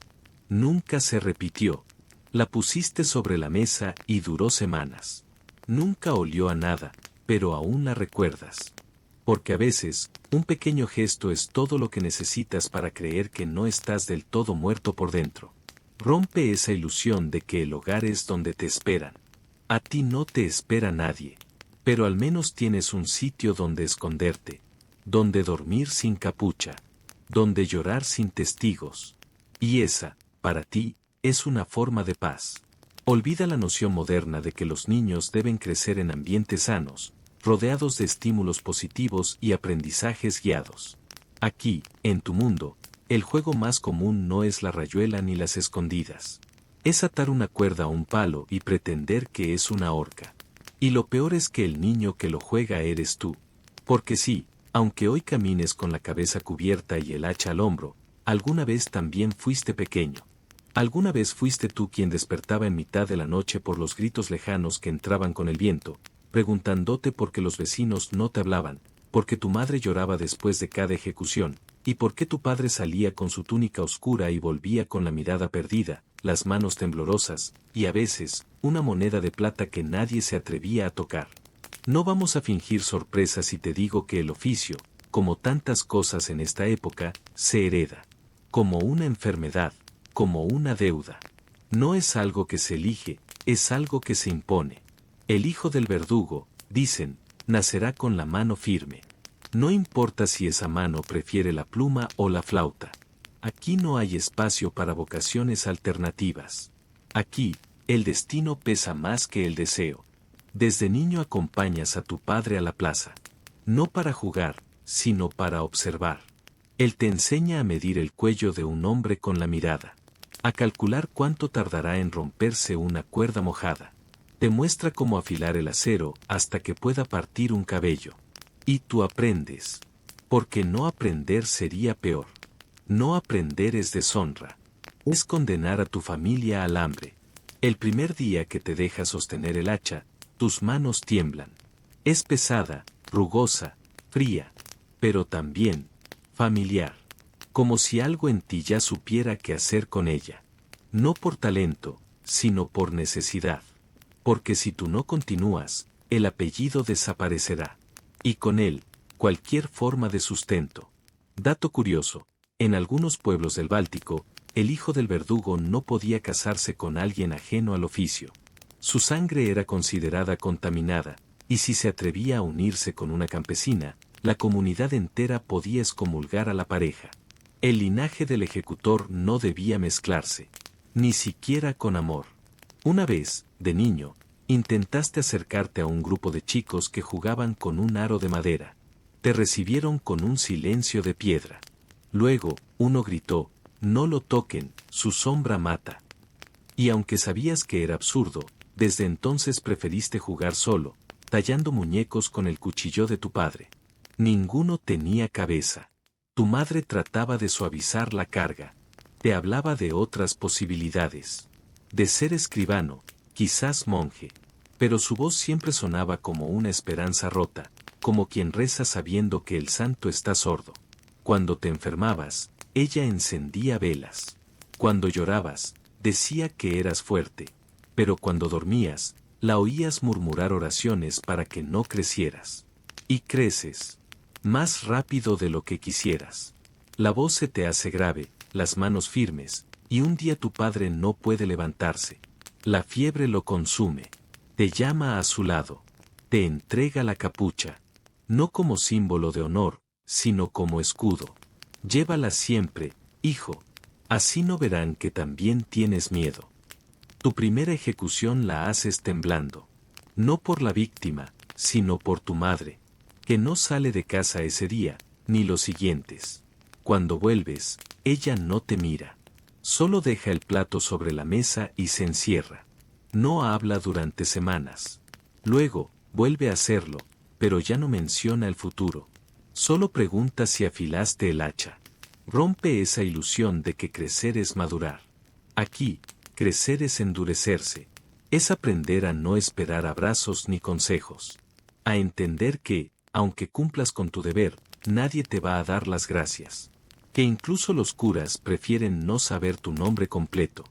Nunca se repitió. La pusiste sobre la mesa y duró semanas. Nunca olió a nada, pero aún la recuerdas. Porque a veces, un pequeño gesto es todo lo que necesitas para creer que no estás del todo muerto por dentro. Rompe esa ilusión de que el hogar es donde te esperan. A ti no te espera nadie, pero al menos tienes un sitio donde esconderte, donde dormir sin capucha, donde llorar sin testigos. Y esa, para ti, es una forma de paz. Olvida la noción moderna de que los niños deben crecer en ambientes sanos, rodeados de estímulos positivos y aprendizajes guiados. Aquí, en tu mundo, el juego más común no es la rayuela ni las escondidas. Es atar una cuerda a un palo y pretender que es una horca. Y lo peor es que el niño que lo juega eres tú. Porque sí, aunque hoy camines con la cabeza cubierta y el hacha al hombro, alguna vez también fuiste pequeño. Alguna vez fuiste tú quien despertaba en mitad de la noche por los gritos lejanos que entraban con el viento, preguntándote por qué los vecinos no te hablaban, por qué tu madre lloraba después de cada ejecución, y por qué tu padre salía con su túnica oscura y volvía con la mirada perdida, las manos temblorosas, y a veces, una moneda de plata que nadie se atrevía a tocar. No vamos a fingir sorpresa si te digo que el oficio, como tantas cosas en esta época, se hereda. Como una enfermedad, como una deuda. No es algo que se elige, es algo que se impone. El hijo del verdugo, dicen, nacerá con la mano firme. No importa si esa mano prefiere la pluma o la flauta. Aquí no hay espacio para vocaciones alternativas. Aquí, el destino pesa más que el deseo. Desde niño acompañas a tu padre a la plaza. No para jugar, sino para observar. Él te enseña a medir el cuello de un hombre con la mirada. A calcular cuánto tardará en romperse una cuerda mojada. Te muestra cómo afilar el acero hasta que pueda partir un cabello. Y tú aprendes. Porque no aprender sería peor. No aprender es deshonra. Es condenar a tu familia al hambre. El primer día que te dejas sostener el hacha, tus manos tiemblan. Es pesada, rugosa, fría, pero también familiar. Como si algo en ti ya supiera qué hacer con ella. No por talento, sino por necesidad. Porque si tú no continúas, el apellido desaparecerá. Y con él, cualquier forma de sustento. Dato curioso, en algunos pueblos del Báltico, el hijo del verdugo no podía casarse con alguien ajeno al oficio. Su sangre era considerada contaminada, y si se atrevía a unirse con una campesina, la comunidad entera podía excomulgar a la pareja. El linaje del ejecutor no debía mezclarse, ni siquiera con amor. Una vez, de niño, intentaste acercarte a un grupo de chicos que jugaban con un aro de madera. Te recibieron con un silencio de piedra. Luego, uno gritó, «No lo toquen, su sombra mata». Y aunque sabías que era absurdo, desde entonces preferiste jugar solo, tallando muñecos con el cuchillo de tu padre. Ninguno tenía cabeza. Tu madre trataba de suavizar la carga. Te hablaba de otras posibilidades. De ser escribano, quizás monje. Pero su voz siempre sonaba como una esperanza rota, como quien reza sabiendo que el santo está sordo. Cuando te enfermabas, ella encendía velas. Cuando llorabas, decía que eras fuerte. Pero cuando dormías, la oías murmurar oraciones para que no crecieras. Y creces. Más rápido de lo que quisieras. La voz se te hace grave, las manos firmes, y un día tu padre no puede levantarse. La fiebre lo consume. Te llama a su lado. Te entrega la capucha. No como símbolo de honor, sino como escudo. Llévala siempre, hijo. Así no verán que también tienes miedo. Tu primera ejecución la haces temblando. No por la víctima, sino por tu madre, que no sale de casa ese día, ni los siguientes. Cuando vuelves, ella no te mira. Solo deja el plato sobre la mesa y se encierra. No habla durante semanas. Luego, vuelve a hacerlo, pero ya no menciona el futuro. Solo pregunta si afilaste el hacha. Rompe esa ilusión de que crecer es madurar. Aquí, crecer es endurecerse. Es aprender a no esperar abrazos ni consejos. A entender que, aunque cumplas con tu deber, nadie te va a dar las gracias. Que incluso los curas prefieren no saber tu nombre completo.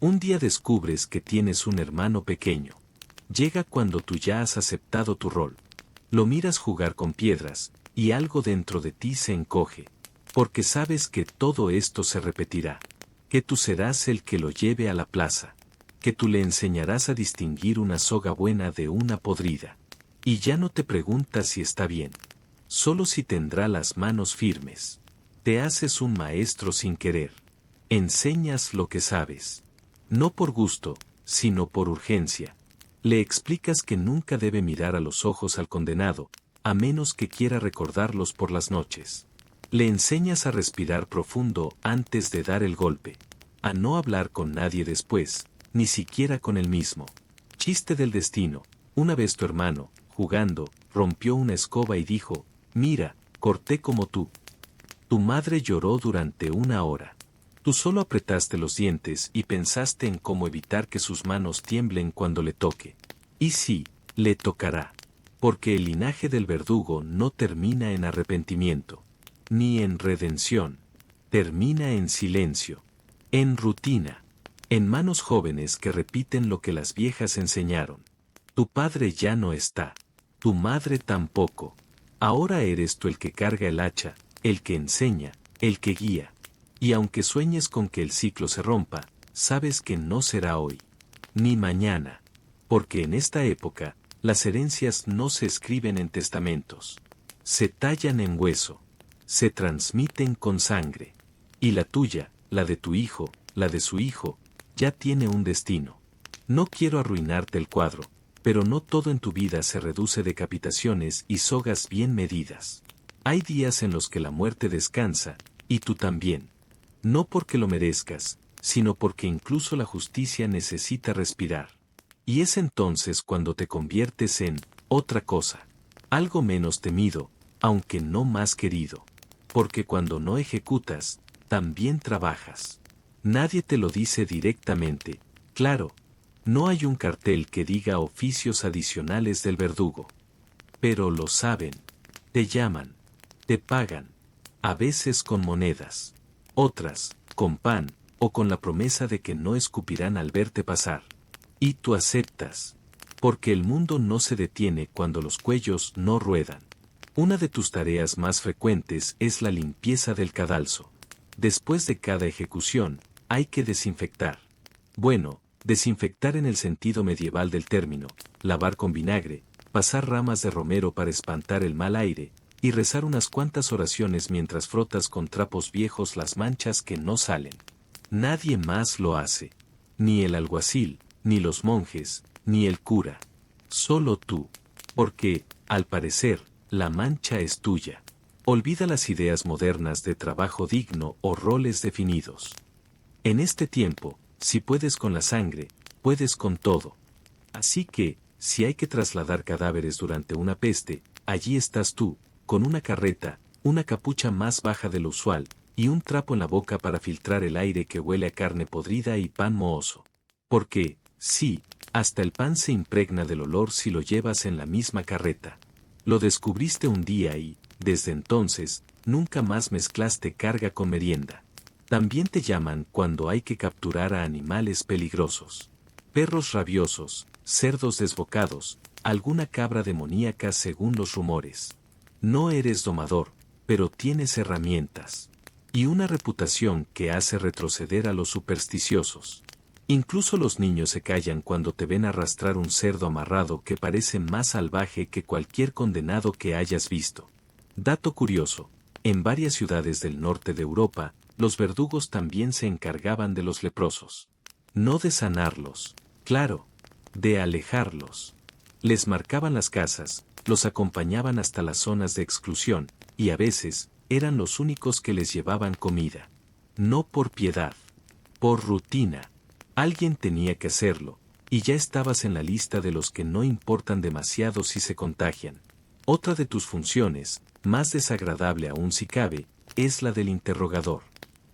Un día descubres que tienes un hermano pequeño. Llega cuando tú ya has aceptado tu rol. Lo miras jugar con piedras, y algo dentro de ti se encoge. Porque sabes que todo esto se repetirá. Que tú serás el que lo lleve a la plaza. Que tú le enseñarás a distinguir una soga buena de una podrida. Y ya no te preguntas si está bien. Solo si tendrá las manos firmes. Te haces un maestro sin querer. Enseñas lo que sabes. No por gusto, sino por urgencia. Le explicas que nunca debe mirar a los ojos al condenado, a menos que quiera recordarlos por las noches. Le enseñas a respirar profundo antes de dar el golpe. A no hablar con nadie después, ni siquiera con él mismo. Chiste del destino. Una vez tu hermano, jugando, rompió una escoba y dijo, «Mira, corté como tú». Tu madre lloró durante 1 hora. Tú solo apretaste los dientes y pensaste en cómo evitar que sus manos tiemblen cuando le toque. Y sí, le tocará. Porque el linaje del verdugo no termina en arrepentimiento, ni en redención. Termina en silencio, en rutina, en manos jóvenes que repiten lo que las viejas enseñaron. Tu padre ya no está. Tu madre tampoco. Ahora eres tú el que carga el hacha, el que enseña, el que guía. Y aunque sueñes con que el ciclo se rompa, sabes que no será hoy, ni mañana. Porque en esta época, las herencias no se escriben en testamentos. Se tallan en hueso. Se transmiten con sangre. Y la tuya, la de tu hijo, la de su hijo, ya tiene un destino. No quiero arruinarte el cuadro, pero no todo en tu vida se reduce a decapitaciones y sogas bien medidas. Hay días en los que la muerte descansa, y tú también. No porque lo merezcas, sino porque incluso la justicia necesita respirar. Y es entonces cuando te conviertes en otra cosa, algo menos temido, aunque no más querido. Porque cuando no ejecutas, también trabajas. Nadie te lo dice directamente, claro. No hay un cartel que diga oficios adicionales del verdugo. Pero lo saben. Te llaman. Te pagan. A veces con monedas. Otras, con pan, o con la promesa de que no escupirán al verte pasar. Y tú aceptas. Porque el mundo no se detiene cuando los cuellos no ruedan. Una de tus tareas más frecuentes es la limpieza del cadalso. Después de cada ejecución, hay que desinfectar. Bueno, desinfectar en el sentido medieval del término, lavar con vinagre, pasar ramas de romero para espantar el mal aire, y rezar unas cuantas oraciones mientras frotas con trapos viejos las manchas que no salen. Nadie más lo hace. Ni el alguacil, ni los monjes, ni el cura. Solo tú. Porque, al parecer, la mancha es tuya. Olvida las ideas modernas de trabajo digno o roles definidos. En este tiempo, si puedes con la sangre, puedes con todo. Así que, si hay que trasladar cadáveres durante una peste, allí estás tú, con una carreta, una capucha más baja de lo usual, y un trapo en la boca para filtrar el aire que huele a carne podrida y pan mohoso. Porque, sí, hasta el pan se impregna del olor si lo llevas en la misma carreta. Lo descubriste un día y, desde entonces, nunca más mezclaste carga con merienda. También te llaman cuando hay que capturar a animales peligrosos. Perros rabiosos, cerdos desbocados, alguna cabra demoníaca según los rumores. No eres domador, pero tienes herramientas. Y una reputación que hace retroceder a los supersticiosos. Incluso los niños se callan cuando te ven arrastrar un cerdo amarrado que parece más salvaje que cualquier condenado que hayas visto. Dato curioso, en varias ciudades del norte de Europa, los verdugos también se encargaban de los leprosos. No de sanarlos, claro, de alejarlos. Les marcaban las casas, los acompañaban hasta las zonas de exclusión, y a veces, eran los únicos que les llevaban comida. No por piedad. Por rutina. Alguien tenía que hacerlo, y ya estabas en la lista de los que no importan demasiado si se contagian. Otra de tus funciones, más desagradable aún si cabe, es la del interrogador.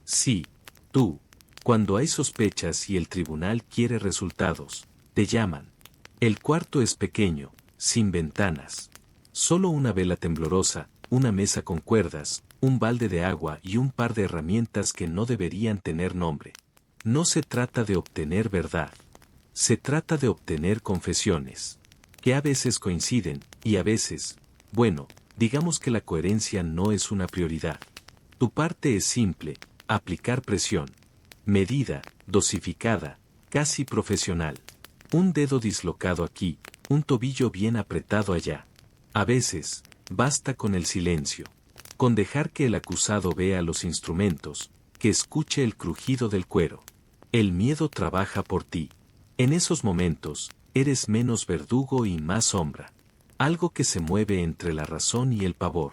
Sí, tú, cuando hay sospechas y el tribunal quiere resultados, te llaman. El cuarto es pequeño, sin ventanas. Solo una vela temblorosa, una mesa con cuerdas, un balde de agua y un par de herramientas que no deberían tener nombre. No se trata de obtener verdad. Se trata de obtener confesiones. Que a veces coinciden, y a veces, bueno, digamos que la coherencia no es una prioridad. Tu parte es simple, aplicar presión. Medida, dosificada, casi profesional. Un dedo dislocado aquí, un tobillo bien apretado allá. A veces, basta con el silencio. Con dejar que el acusado vea los instrumentos, que escuche el crujido del cuero. El miedo trabaja por ti. En esos momentos, eres menos verdugo y más sombra. Algo que se mueve entre la razón y el pavor.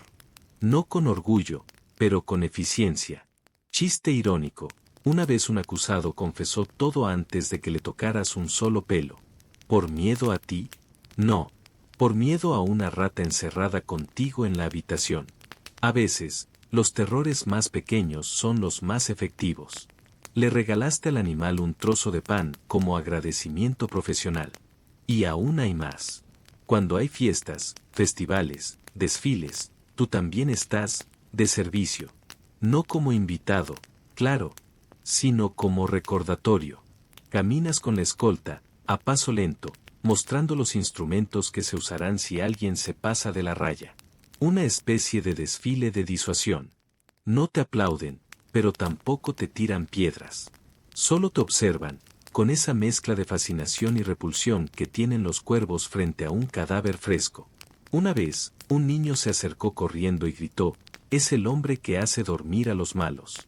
No con orgullo, pero con eficiencia. Chiste irónico. Una vez un acusado confesó todo antes de que le tocaras un solo pelo. ¿Por miedo a ti? No. Por miedo a una rata encerrada contigo en la habitación. A veces, los terrores más pequeños son los más efectivos. Le regalaste al animal un trozo de pan como agradecimiento profesional. Y aún hay más. Cuando hay fiestas, festivales, desfiles, tú también estás, de servicio. No como invitado, claro, sino como recordatorio. Caminas con la escolta, a paso lento, mostrando los instrumentos que se usarán si alguien se pasa de la raya. Una especie de desfile de disuasión. No te aplauden, pero tampoco te tiran piedras. Solo te observan, con esa mezcla de fascinación y repulsión que tienen los cuervos frente a un cadáver fresco. Una vez, un niño se acercó corriendo y gritó, «Es el hombre que hace dormir a los malos».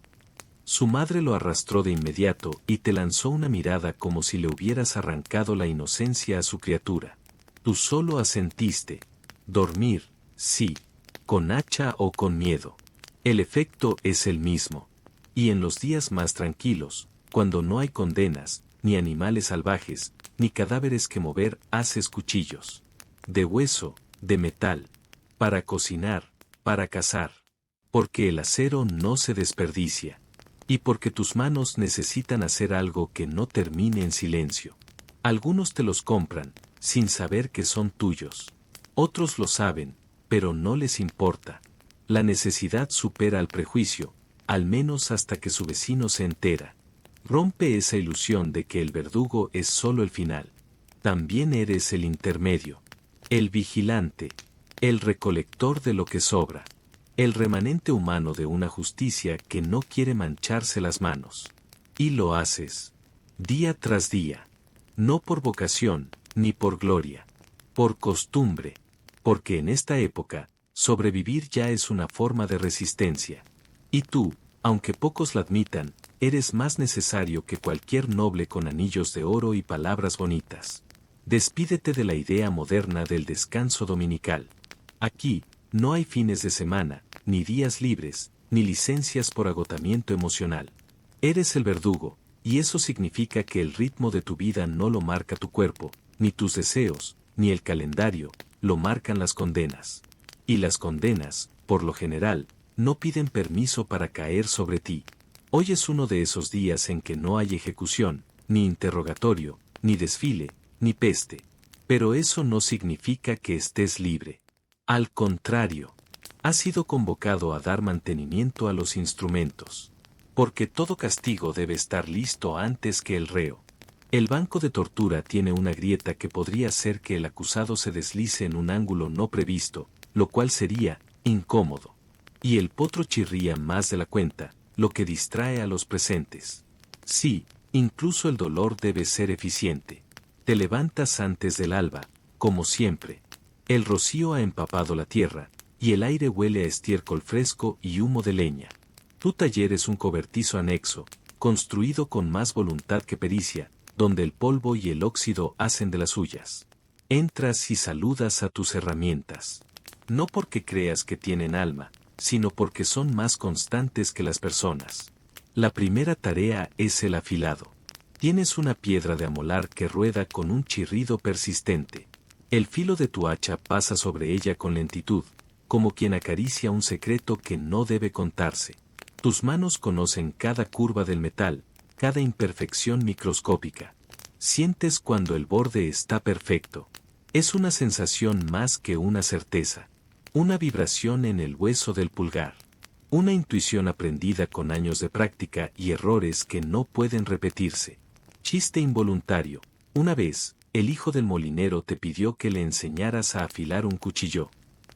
Su madre lo arrastró de inmediato y te lanzó una mirada como si le hubieras arrancado la inocencia a su criatura. Tú solo asentiste. Dormir, sí, con hacha o con miedo. El efecto es el mismo. Y en los días más tranquilos, cuando no hay condenas, ni animales salvajes, ni cadáveres que mover, haces cuchillos. De hueso, de metal. Para cocinar, para cazar. Porque el acero no se desperdicia. Y porque tus manos necesitan hacer algo que no termine en silencio. Algunos te los compran, sin saber que son tuyos. Otros lo saben, pero no les importa. La necesidad supera al prejuicio, al menos hasta que su vecino se entera. Rompe esa ilusión de que el verdugo es solo el final. También eres el intermedio. El vigilante. El recolector de lo que sobra. El remanente humano de una justicia que no quiere mancharse las manos. Y lo haces. Día tras día. No por vocación, ni por gloria. Por costumbre. Porque en esta época, sobrevivir ya es una forma de resistencia. Y tú, aunque pocos la admitan, eres más necesario que cualquier noble con anillos de oro y palabras bonitas. Despídete de la idea moderna del descanso dominical. Aquí, no hay fines de semana, ni días libres, ni licencias por agotamiento emocional. Eres el verdugo, y eso significa que el ritmo de tu vida no lo marca tu cuerpo, ni tus deseos, ni el calendario, lo marcan las condenas. Y las condenas, por lo general, no piden permiso para caer sobre ti. Hoy es uno de esos días en que no hay ejecución, ni interrogatorio, ni desfile, ni peste. Pero eso no significa que estés libre. Al contrario, has sido convocado a dar mantenimiento a los instrumentos. Porque todo castigo debe estar listo antes que el reo. El banco de tortura tiene una grieta que podría hacer que el acusado se deslice en un ángulo no previsto, lo cual sería incómodo. Y el potro chirría más de la cuenta, lo que distrae a los presentes. Sí, incluso el dolor debe ser eficiente. Te levantas antes del alba, como siempre. El rocío ha empapado la tierra, y el aire huele a estiércol fresco y humo de leña. Tu taller es un cobertizo anexo, construido con más voluntad que pericia, donde el polvo y el óxido hacen de las suyas. Entras y saludas a tus herramientas. No porque creas que tienen alma, sino porque son más constantes que las personas. La primera tarea es el afilado. Tienes una piedra de amolar que rueda con un chirrido persistente. El filo de tu hacha pasa sobre ella con lentitud, como quien acaricia un secreto que no debe contarse. Tus manos conocen cada curva del metal, cada imperfección microscópica. Sientes cuando el borde está perfecto. Es una sensación más que una certeza. Una vibración en el hueso del pulgar. Una intuición aprendida con años de práctica y errores que no pueden repetirse. Chiste involuntario. Una vez, el hijo del molinero te pidió que le enseñaras a afilar un cuchillo.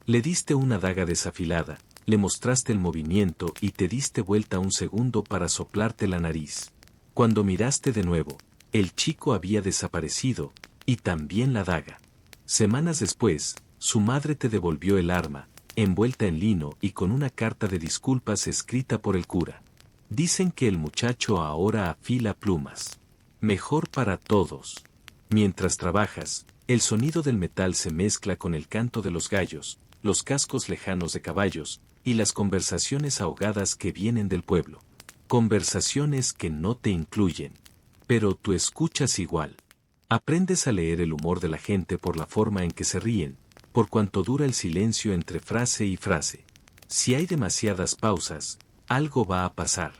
Le diste una daga desafilada, le mostraste el movimiento y te diste vuelta un segundo para soplarte la nariz. Cuando miraste de nuevo, el chico había desaparecido, y también la daga. Semanas después, su madre te devolvió el arma, envuelta en lino y con una carta de disculpas escrita por el cura. Dicen que el muchacho ahora afila plumas. Mejor para todos. Mientras trabajas, el sonido del metal se mezcla con el canto de los gallos, los cascos lejanos de caballos, y las conversaciones ahogadas que vienen del pueblo. Conversaciones que no te incluyen. Pero tú escuchas igual. Aprendes a leer el humor de la gente por la forma en que se ríen, por cuanto dura el silencio entre frase y frase. Si hay demasiadas pausas, algo va a pasar.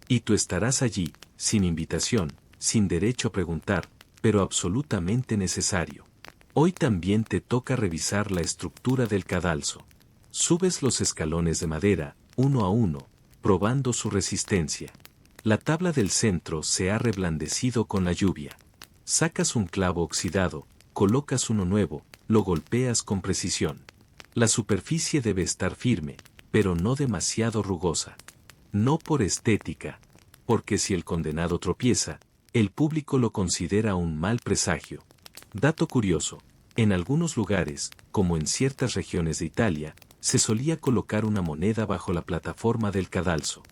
Y tú estarás allí, sin invitación, sin derecho a preguntar, pero absolutamente necesario. Hoy también te toca revisar la estructura del cadalso. Subes los escalones de madera, uno a uno, probando su resistencia. La tabla del centro se ha reblandecido con la lluvia. Sacas un clavo oxidado, colocas uno nuevo, lo golpeas con precisión. La superficie debe estar firme, pero no demasiado rugosa. No por estética, porque si el condenado tropieza, el público lo considera un mal presagio. Dato curioso, en algunos lugares, como en ciertas regiones de Italia, se solía colocar una moneda bajo la plataforma del cadalso.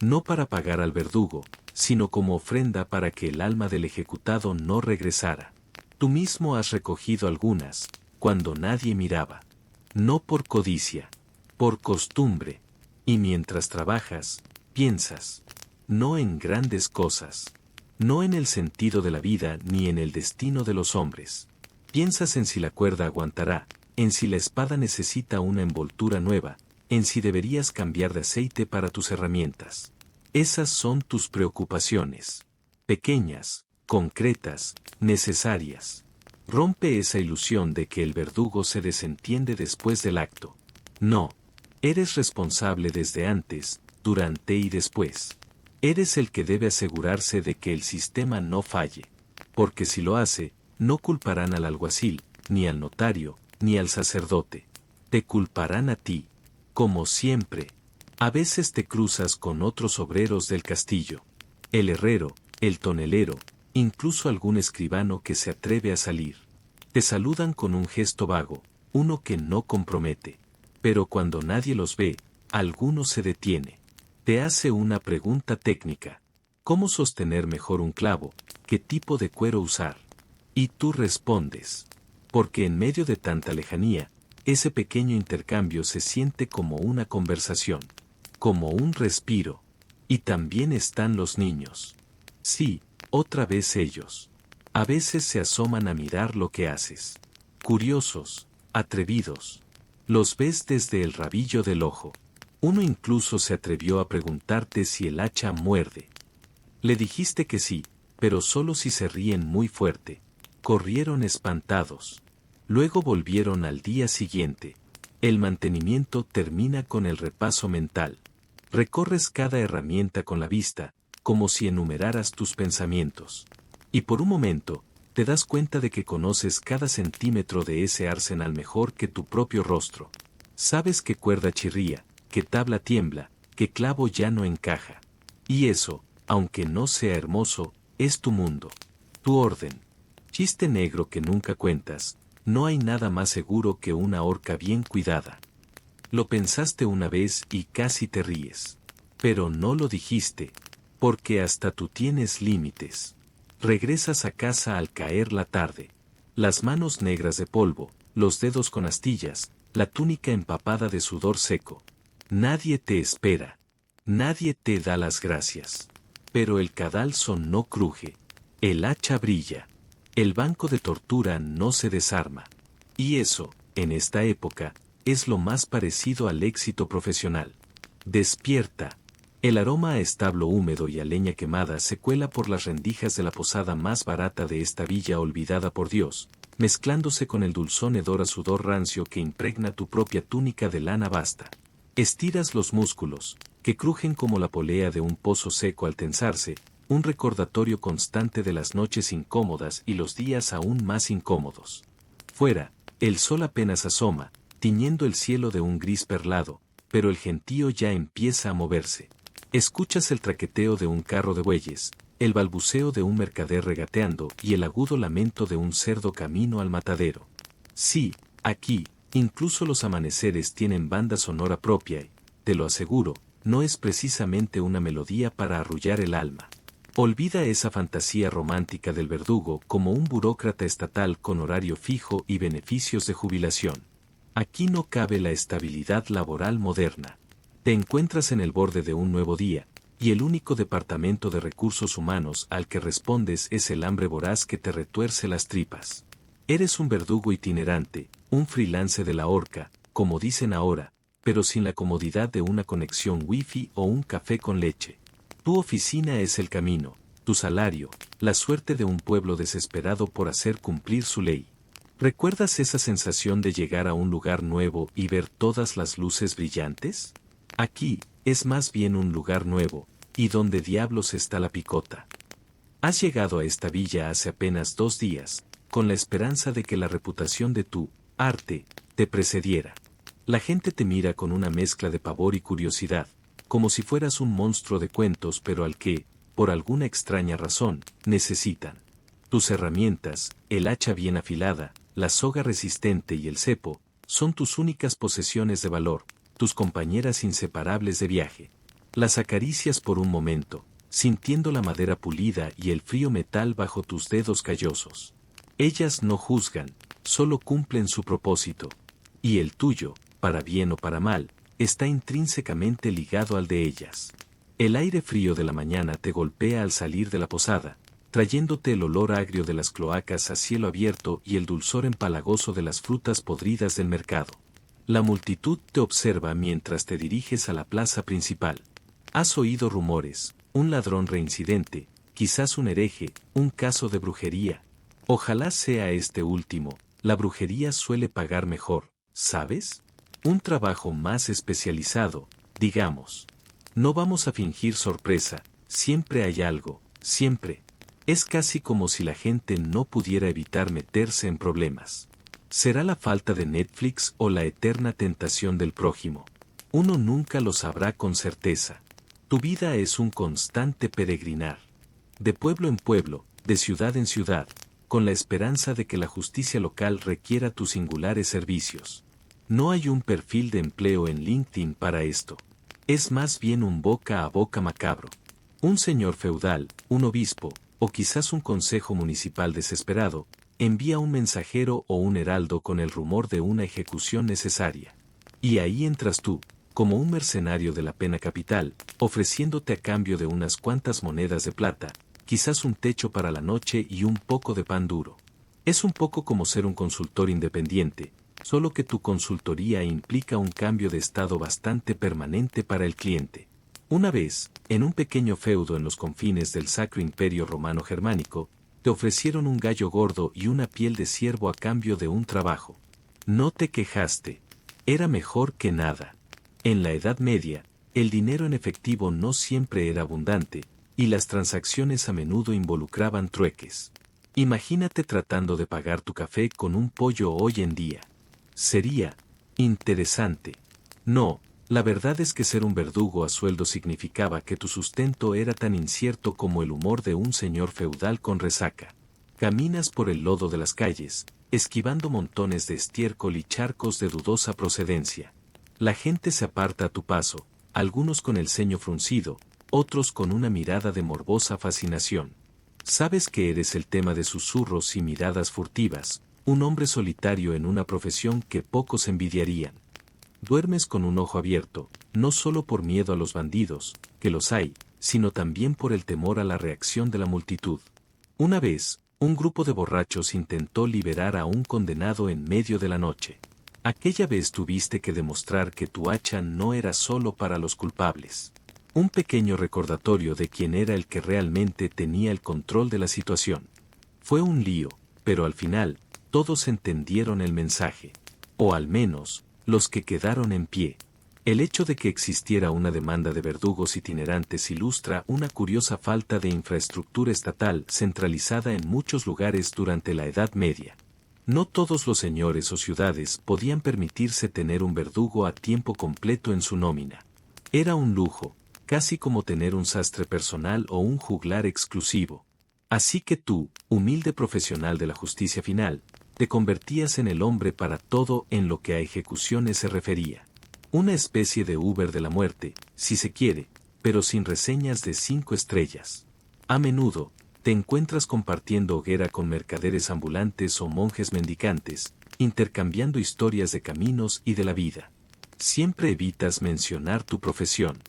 No para pagar al verdugo, sino como ofrenda para que el alma del ejecutado no regresara. Tú mismo has recogido algunas, cuando nadie miraba. No por codicia, por costumbre. Y mientras trabajas, piensas. No en grandes cosas. No en el sentido de la vida ni en el destino de los hombres. Piensas en si la cuerda aguantará, en si la espada necesita una envoltura nueva, en si deberías cambiar de aceite para tus herramientas. Esas son tus preocupaciones. Pequeñas, concretas, necesarias. Rompe esa ilusión de que el verdugo se desentiende después del acto. No. Eres responsable desde antes, durante y después. Eres el que debe asegurarse de que el sistema no falle. Porque si lo hace, no culparán al alguacil, ni al notario, ni al sacerdote. Te culparán a ti. Como siempre. A veces te cruzas con otros obreros del castillo. El herrero, el tonelero, incluso algún escribano que se atreve a salir. Te saludan con un gesto vago, uno que no compromete. Pero cuando nadie los ve, alguno se detiene. Te hace una pregunta técnica. ¿Cómo sostener mejor un clavo? ¿Qué tipo de cuero usar? Y tú respondes. Porque en medio de tanta lejanía, ese pequeño intercambio se siente como una conversación, como un respiro. Y también están los niños. Sí, otra vez ellos. A veces se asoman a mirar lo que haces. Curiosos, atrevidos. Los ves desde el rabillo del ojo. Uno incluso se atrevió a preguntarte si el hacha muerde. Le dijiste que sí, pero solo si se ríen muy fuerte. Corrieron espantados. Luego volvieron al día siguiente. El mantenimiento termina con el repaso mental. Recorres cada herramienta con la vista, como si enumeraras tus pensamientos. Y por un momento, te das cuenta de que conoces cada centímetro de ese arsenal mejor que tu propio rostro. Sabes qué cuerda chirría, qué tabla tiembla, qué clavo ya no encaja. Y eso, aunque no sea hermoso, es tu mundo. Tu orden. Chiste negro que nunca cuentas, no hay nada más seguro que una horca bien cuidada. Lo pensaste una vez y casi te ríes. Pero no lo dijiste, porque hasta tú tienes límites. Regresas a casa al caer la tarde. Las manos negras de polvo, los dedos con astillas, la túnica empapada de sudor seco. Nadie te espera. Nadie te da las gracias. Pero el cadalso no cruje. El hacha brilla. El banco de tortura no se desarma. Y eso, en esta época, es lo más parecido al éxito profesional. Despierta. El aroma a establo húmedo y a leña quemada se cuela por las rendijas de la posada más barata de esta villa olvidada por Dios, mezclándose con el dulzón hedor a sudor rancio que impregna tu propia túnica de lana basta. Estiras los músculos, que crujen como la polea de un pozo seco al tensarse, un recordatorio constante de las noches incómodas y los días aún más incómodos. Fuera, el sol apenas asoma, tiñendo el cielo de un gris perlado, pero el gentío ya empieza a moverse. Escuchas el traqueteo de un carro de bueyes, el balbuceo de un mercader regateando y el agudo lamento de un cerdo camino al matadero. Sí, aquí, incluso los amaneceres tienen banda sonora propia y, te lo aseguro, no es precisamente una melodía para arrullar el alma. Olvida esa fantasía romántica del verdugo como un burócrata estatal con horario fijo y beneficios de jubilación. Aquí no cabe la estabilidad laboral moderna. Te encuentras en el borde de un nuevo día, y el único departamento de recursos humanos al que respondes es el hambre voraz que te retuerce las tripas. Eres un verdugo itinerante, un freelance de la horca, como dicen ahora, pero sin la comodidad de una conexión wifi o un café con leche. Tu oficina es el camino, tu salario, la suerte de un pueblo desesperado por hacer cumplir su ley. ¿Recuerdas esa sensación de llegar a un lugar nuevo y ver todas las luces brillantes? Aquí, es más bien un lugar nuevo, y donde diablos está la picota. Has llegado a esta villa hace apenas 2 días, con la esperanza de que la reputación de tu arte te precediera. La gente te mira con una mezcla de pavor y curiosidad, como si fueras un monstruo de cuentos pero al que, por alguna extraña razón, necesitan. Tus herramientas, el hacha bien afilada, la soga resistente y el cepo, son tus únicas posesiones de valor, tus compañeras inseparables de viaje. Las acaricias por un momento, sintiendo la madera pulida y el frío metal bajo tus dedos callosos. Ellas no juzgan, solo cumplen su propósito. Y el tuyo, para bien o para mal, está intrínsecamente ligado al de ellas. El aire frío de la mañana te golpea al salir de la posada, trayéndote el olor agrio de las cloacas a cielo abierto y el dulzor empalagoso de las frutas podridas del mercado. La multitud te observa mientras te diriges a la plaza principal. Has oído rumores, un ladrón reincidente, quizás un hereje, un caso de brujería. Ojalá sea este último, la brujería suele pagar mejor, ¿sabes? Un trabajo más especializado, digamos. No vamos a fingir sorpresa, siempre hay algo, siempre. Es casi como si la gente no pudiera evitar meterse en problemas. ¿Será la falta de Netflix o la eterna tentación del prójimo? Uno nunca lo sabrá con certeza. Tu vida es un constante peregrinar. De pueblo en pueblo, de ciudad en ciudad, con la esperanza de que la justicia local requiera tus singulares servicios. No hay un perfil de empleo en LinkedIn para esto. Es más bien un boca a boca macabro. Un señor feudal, un obispo, o quizás un consejo municipal desesperado, envía un mensajero o un heraldo con el rumor de una ejecución necesaria. Y ahí entras tú, como un mercenario de la pena capital, ofreciéndote a cambio de unas cuantas monedas de plata, quizás un techo para la noche y un poco de pan duro. Es un poco como ser un consultor independiente, solo que tu consultoría implica un cambio de estado bastante permanente para el cliente. Una vez, en un pequeño feudo en los confines del Sacro Imperio Romano Germánico, te ofrecieron un gallo gordo y una piel de ciervo a cambio de un trabajo. No te quejaste. Era mejor que nada. En la Edad Media, el dinero en efectivo no siempre era abundante, y las transacciones a menudo involucraban trueques. Imagínate tratando de pagar tu café con un pollo hoy en día. Sería interesante. No, la verdad es que ser un verdugo a sueldo significaba que tu sustento era tan incierto como el humor de un señor feudal con resaca. Caminas por el lodo de las calles, esquivando montones de estiércol y charcos de dudosa procedencia. La gente se aparta a tu paso, algunos con el ceño fruncido, otros con una mirada de morbosa fascinación. Sabes que eres el tema de susurros y miradas furtivas, un hombre solitario en una profesión que pocos envidiarían. Duermes con un ojo abierto, no solo por miedo a los bandidos, que los hay, sino también por el temor a la reacción de la multitud. Una vez, un grupo de borrachos intentó liberar a un condenado en medio de la noche. Aquella vez tuviste que demostrar que tu hacha no era solo para los culpables. Un pequeño recordatorio de quién era el que realmente tenía el control de la situación. Fue un lío, pero al final, todos entendieron el mensaje. O al menos, los que quedaron en pie. El hecho de que existiera una demanda de verdugos itinerantes ilustra una curiosa falta de infraestructura estatal centralizada en muchos lugares durante la Edad Media. No todos los señores o ciudades podían permitirse tener un verdugo a tiempo completo en su nómina. Era un lujo, casi como tener un sastre personal o un juglar exclusivo. Así que tú, humilde profesional de la justicia final, te convertías en el hombre para todo en lo que a ejecuciones se refería. Una especie de Uber de la muerte, si se quiere, pero sin reseñas de 5 estrellas. A menudo, te encuentras compartiendo hoguera con mercaderes ambulantes o monjes mendicantes, intercambiando historias de caminos y de la vida. Siempre evitas mencionar tu profesión.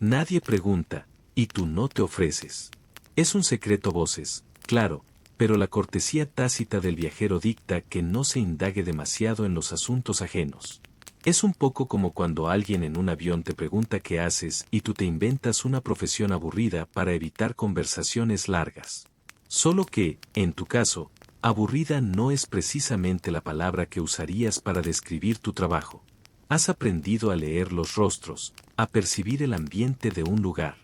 Nadie pregunta, y tú no te ofreces. Es un secreto a voces, claro, pero la cortesía tácita del viajero dicta que no se indague demasiado en los asuntos ajenos. Es un poco como cuando alguien en un avión te pregunta qué haces y tú te inventas una profesión aburrida para evitar conversaciones largas. Solo que, en tu caso, aburrida no es precisamente la palabra que usarías para describir tu trabajo. Has aprendido a leer los rostros, a percibir el ambiente de un lugar.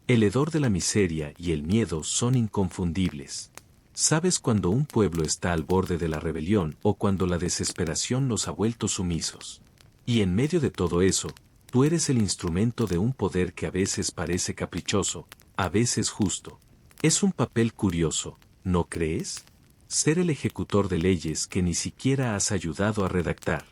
El hedor de la miseria y el miedo son inconfundibles. Sabes cuando un pueblo está al borde de la rebelión o cuando la desesperación los ha vuelto sumisos. Y en medio de todo eso, tú eres el instrumento de un poder que a veces parece caprichoso, a veces justo. Es un papel curioso, ¿no crees? Ser el ejecutor de leyes que ni siquiera has ayudado a redactar.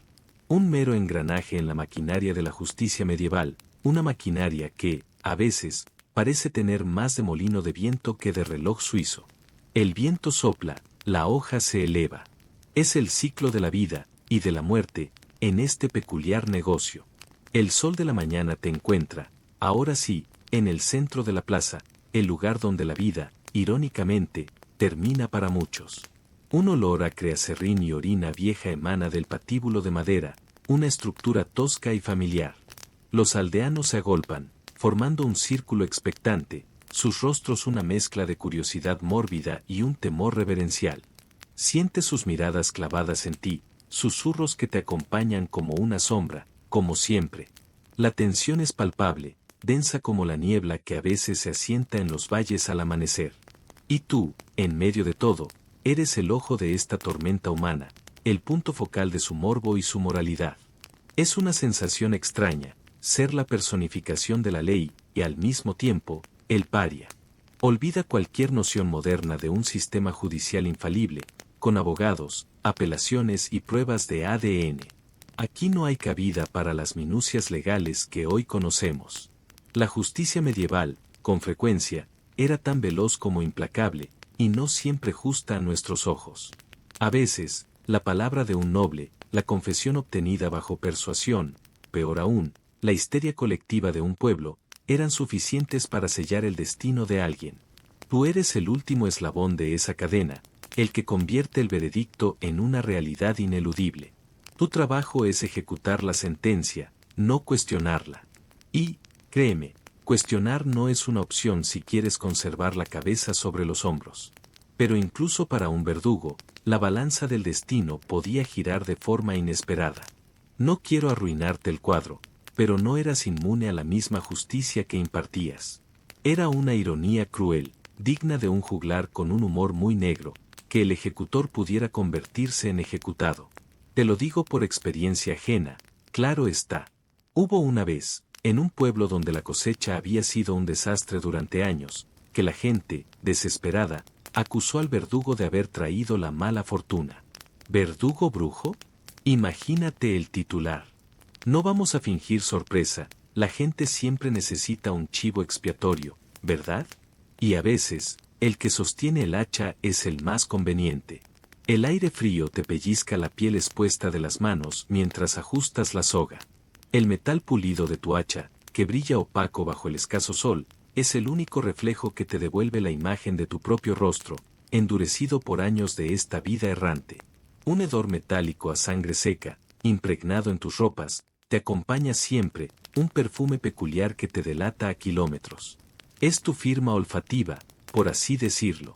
Un mero engranaje en la maquinaria de la justicia medieval, una maquinaria que, a veces, parece tener más de molino de viento que de reloj suizo. El viento sopla, la hoja se eleva. Es el ciclo de la vida y de la muerte en este peculiar negocio. El sol de la mañana te encuentra, ahora sí, en el centro de la plaza, el lugar donde la vida, irónicamente, termina para muchos. Un olor a creacerrín y orina vieja emana del patíbulo de madera, una estructura tosca y familiar. Los aldeanos se agolpan, formando un círculo expectante, sus rostros una mezcla de curiosidad mórbida y un temor reverencial. Sientes sus miradas clavadas en ti, susurros que te acompañan como una sombra, como siempre. La tensión es palpable, densa como la niebla que a veces se asienta en los valles al amanecer. Y tú, en medio de todo, eres el ojo de esta tormenta humana, el punto focal de su morbo y su moralidad. Es una sensación extraña, ser la personificación de la ley, y al mismo tiempo, el paria. Olvida cualquier noción moderna de un sistema judicial infalible, con abogados, apelaciones y pruebas de ADN. Aquí no hay cabida para las minucias legales que hoy conocemos. La justicia medieval, con frecuencia, era tan veloz como implacable, y no siempre justa a nuestros ojos. A veces, la palabra de un noble, la confesión obtenida bajo persuasión, peor aún, la histeria colectiva de un pueblo, eran suficientes para sellar el destino de alguien. Tú eres el último eslabón de esa cadena, el que convierte el veredicto en una realidad ineludible. Tu trabajo es ejecutar la sentencia, no cuestionarla. Y, créeme, cuestionar no es una opción si quieres conservar la cabeza sobre los hombros. Pero incluso para un verdugo, la balanza del destino podía girar de forma inesperada. No quiero arruinarte el cuadro, pero no eras inmune a la misma justicia que impartías. Era una ironía cruel, digna de un juglar con un humor muy negro, que el ejecutor pudiera convertirse en ejecutado. Te lo digo por experiencia ajena, claro está. Hubo una vez, en un pueblo donde la cosecha había sido un desastre durante años, que la gente, desesperada, acusó al verdugo de haber traído la mala fortuna. ¿Verdugo brujo? Imagínate el titular. No vamos a fingir sorpresa, la gente siempre necesita un chivo expiatorio, ¿verdad? Y a veces, el que sostiene el hacha es el más conveniente. El aire frío te pellizca la piel expuesta de las manos mientras ajustas la soga. El metal pulido de tu hacha, que brilla opaco bajo el escaso sol, es el único reflejo que te devuelve la imagen de tu propio rostro, endurecido por años de esta vida errante. Un hedor metálico a sangre seca, impregnado en tus ropas, te acompaña siempre, un perfume peculiar que te delata a kilómetros. Es tu firma olfativa, por así decirlo.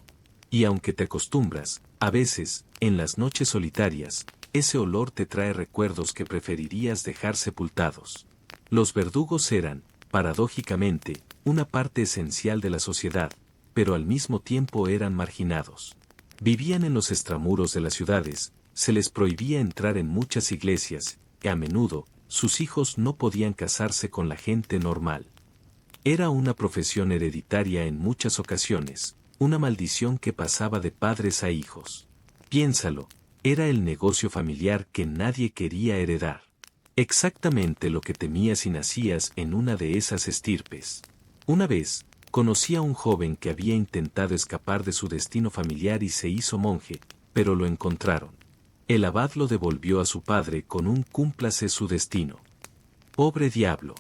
Y aunque te acostumbras, a veces, en las noches solitarias, ese olor te trae recuerdos que preferirías dejar sepultados. Los verdugos eran, paradójicamente, una parte esencial de la sociedad, pero al mismo tiempo eran marginados. Vivían en los extramuros de las ciudades, se les prohibía entrar en muchas iglesias, y a menudo, sus hijos no podían casarse con la gente normal. Era una profesión hereditaria en muchas ocasiones, una maldición que pasaba de padres a hijos. Piénsalo, era el negocio familiar que nadie quería heredar. Exactamente lo que temías si nacías en una de esas estirpes. Una vez, conocí a un joven que había intentado escapar de su destino familiar y se hizo monje, pero lo encontraron. El abad lo devolvió a su padre con un cúmplase su destino. Pobre diablo.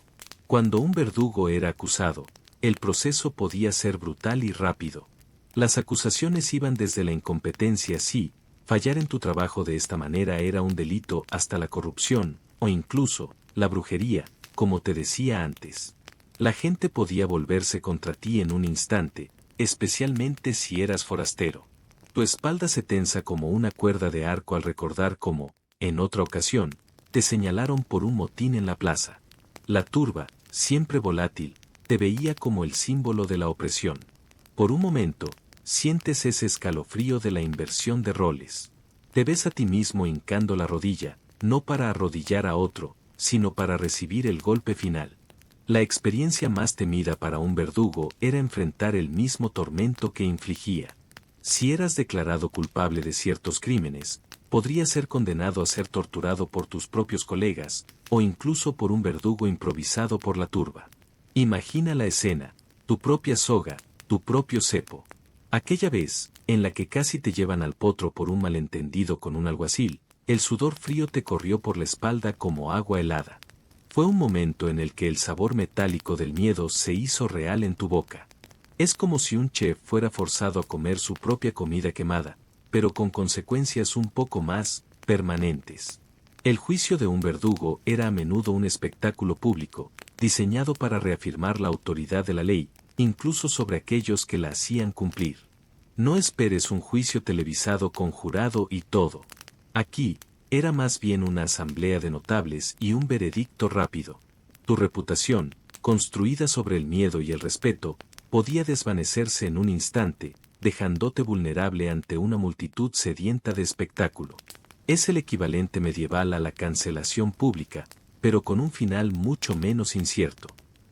Cuando un verdugo era acusado, el proceso podía ser brutal y rápido. Las acusaciones iban desde la incompetencia si, fallar en tu trabajo de esta manera era un delito hasta la corrupción, o incluso, la brujería, como te decía antes. La gente podía volverse contra ti en un instante, especialmente si eras forastero. Tu espalda se tensa como una cuerda de arco al recordar cómo, en otra ocasión, te señalaron por un motín en la plaza. La turba, siempre volátil, te veía como el símbolo de la opresión. Por un momento, sientes ese escalofrío de la inversión de roles. Te ves a ti mismo hincando la rodilla, no para arrodillar a otro, sino para recibir el golpe final. La experiencia más temida para un verdugo era enfrentar el mismo tormento que infligía. Si eras declarado culpable de ciertos crímenes, podrías ser condenado a ser torturado por tus propios colegas, o incluso por un verdugo improvisado por la turba. Imagina la escena, tu propia soga, tu propio cepo. Aquella vez, en la que casi te llevan al potro por un malentendido con un alguacil, el sudor frío te corrió por la espalda como agua helada. Fue un momento en el que el sabor metálico del miedo se hizo real en tu boca. Es como si un chef fuera forzado a comer su propia comida quemada, pero con consecuencias un poco más permanentes. El juicio de un verdugo era a menudo un espectáculo público, diseñado para reafirmar la autoridad de la ley, incluso sobre aquellos que la hacían cumplir. No esperes un juicio televisado con jurado y todo. Aquí, era más bien una asamblea de notables y un veredicto rápido. Tu reputación, construida sobre el miedo y el respeto, podía desvanecerse en un instante, dejándote vulnerable ante una multitud sedienta de espectáculo. Es el equivalente medieval a la cancelación pública, pero con un final mucho menos incierto.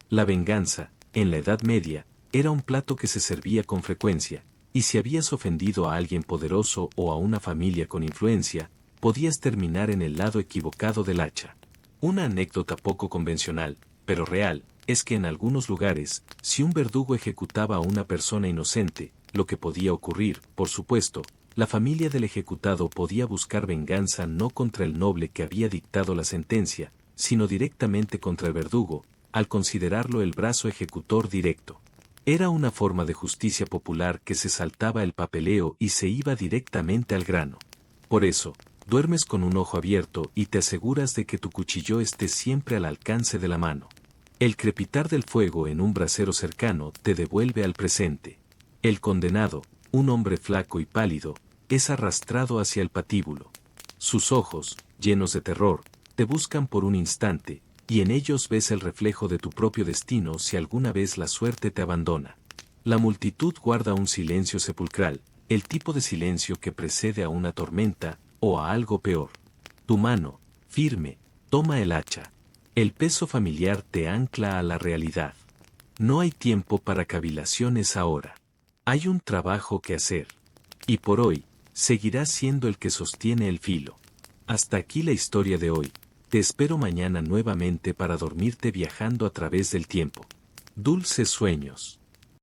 La venganza, en la Edad Media, era un plato que se servía con frecuencia, y si habías ofendido a alguien poderoso o a una familia con influencia, podías terminar en el lado equivocado del hacha. Una anécdota poco convencional, pero real, es que en algunos lugares, si un verdugo ejecutaba a una persona inocente, lo que podía ocurrir, por supuesto, la familia del ejecutado podía buscar venganza no contra el noble que había dictado la sentencia, sino directamente contra el verdugo, al considerarlo el brazo ejecutor directo. Era una forma de justicia popular que se saltaba el papeleo y se iba directamente al grano. Por eso, duermes con un ojo abierto y te aseguras de que tu cuchillo esté siempre al alcance de la mano. El crepitar del fuego en un brasero cercano te devuelve al presente. El condenado, un hombre flaco y pálido, es arrastrado hacia el patíbulo. Sus ojos, llenos de terror, te buscan por un instante, y en ellos ves el reflejo de tu propio destino si alguna vez la suerte te abandona. La multitud guarda un silencio sepulcral, el tipo de silencio que precede a una tormenta, o a algo peor. Tu mano, firme, toma el hacha. El peso familiar te ancla a la realidad. No hay tiempo para cavilaciones ahora. Hay un trabajo que hacer. Y por hoy, seguirás siendo el que sostiene el filo. Hasta aquí la historia de hoy. Te espero mañana nuevamente para dormirte viajando a través del tiempo. Dulces sueños.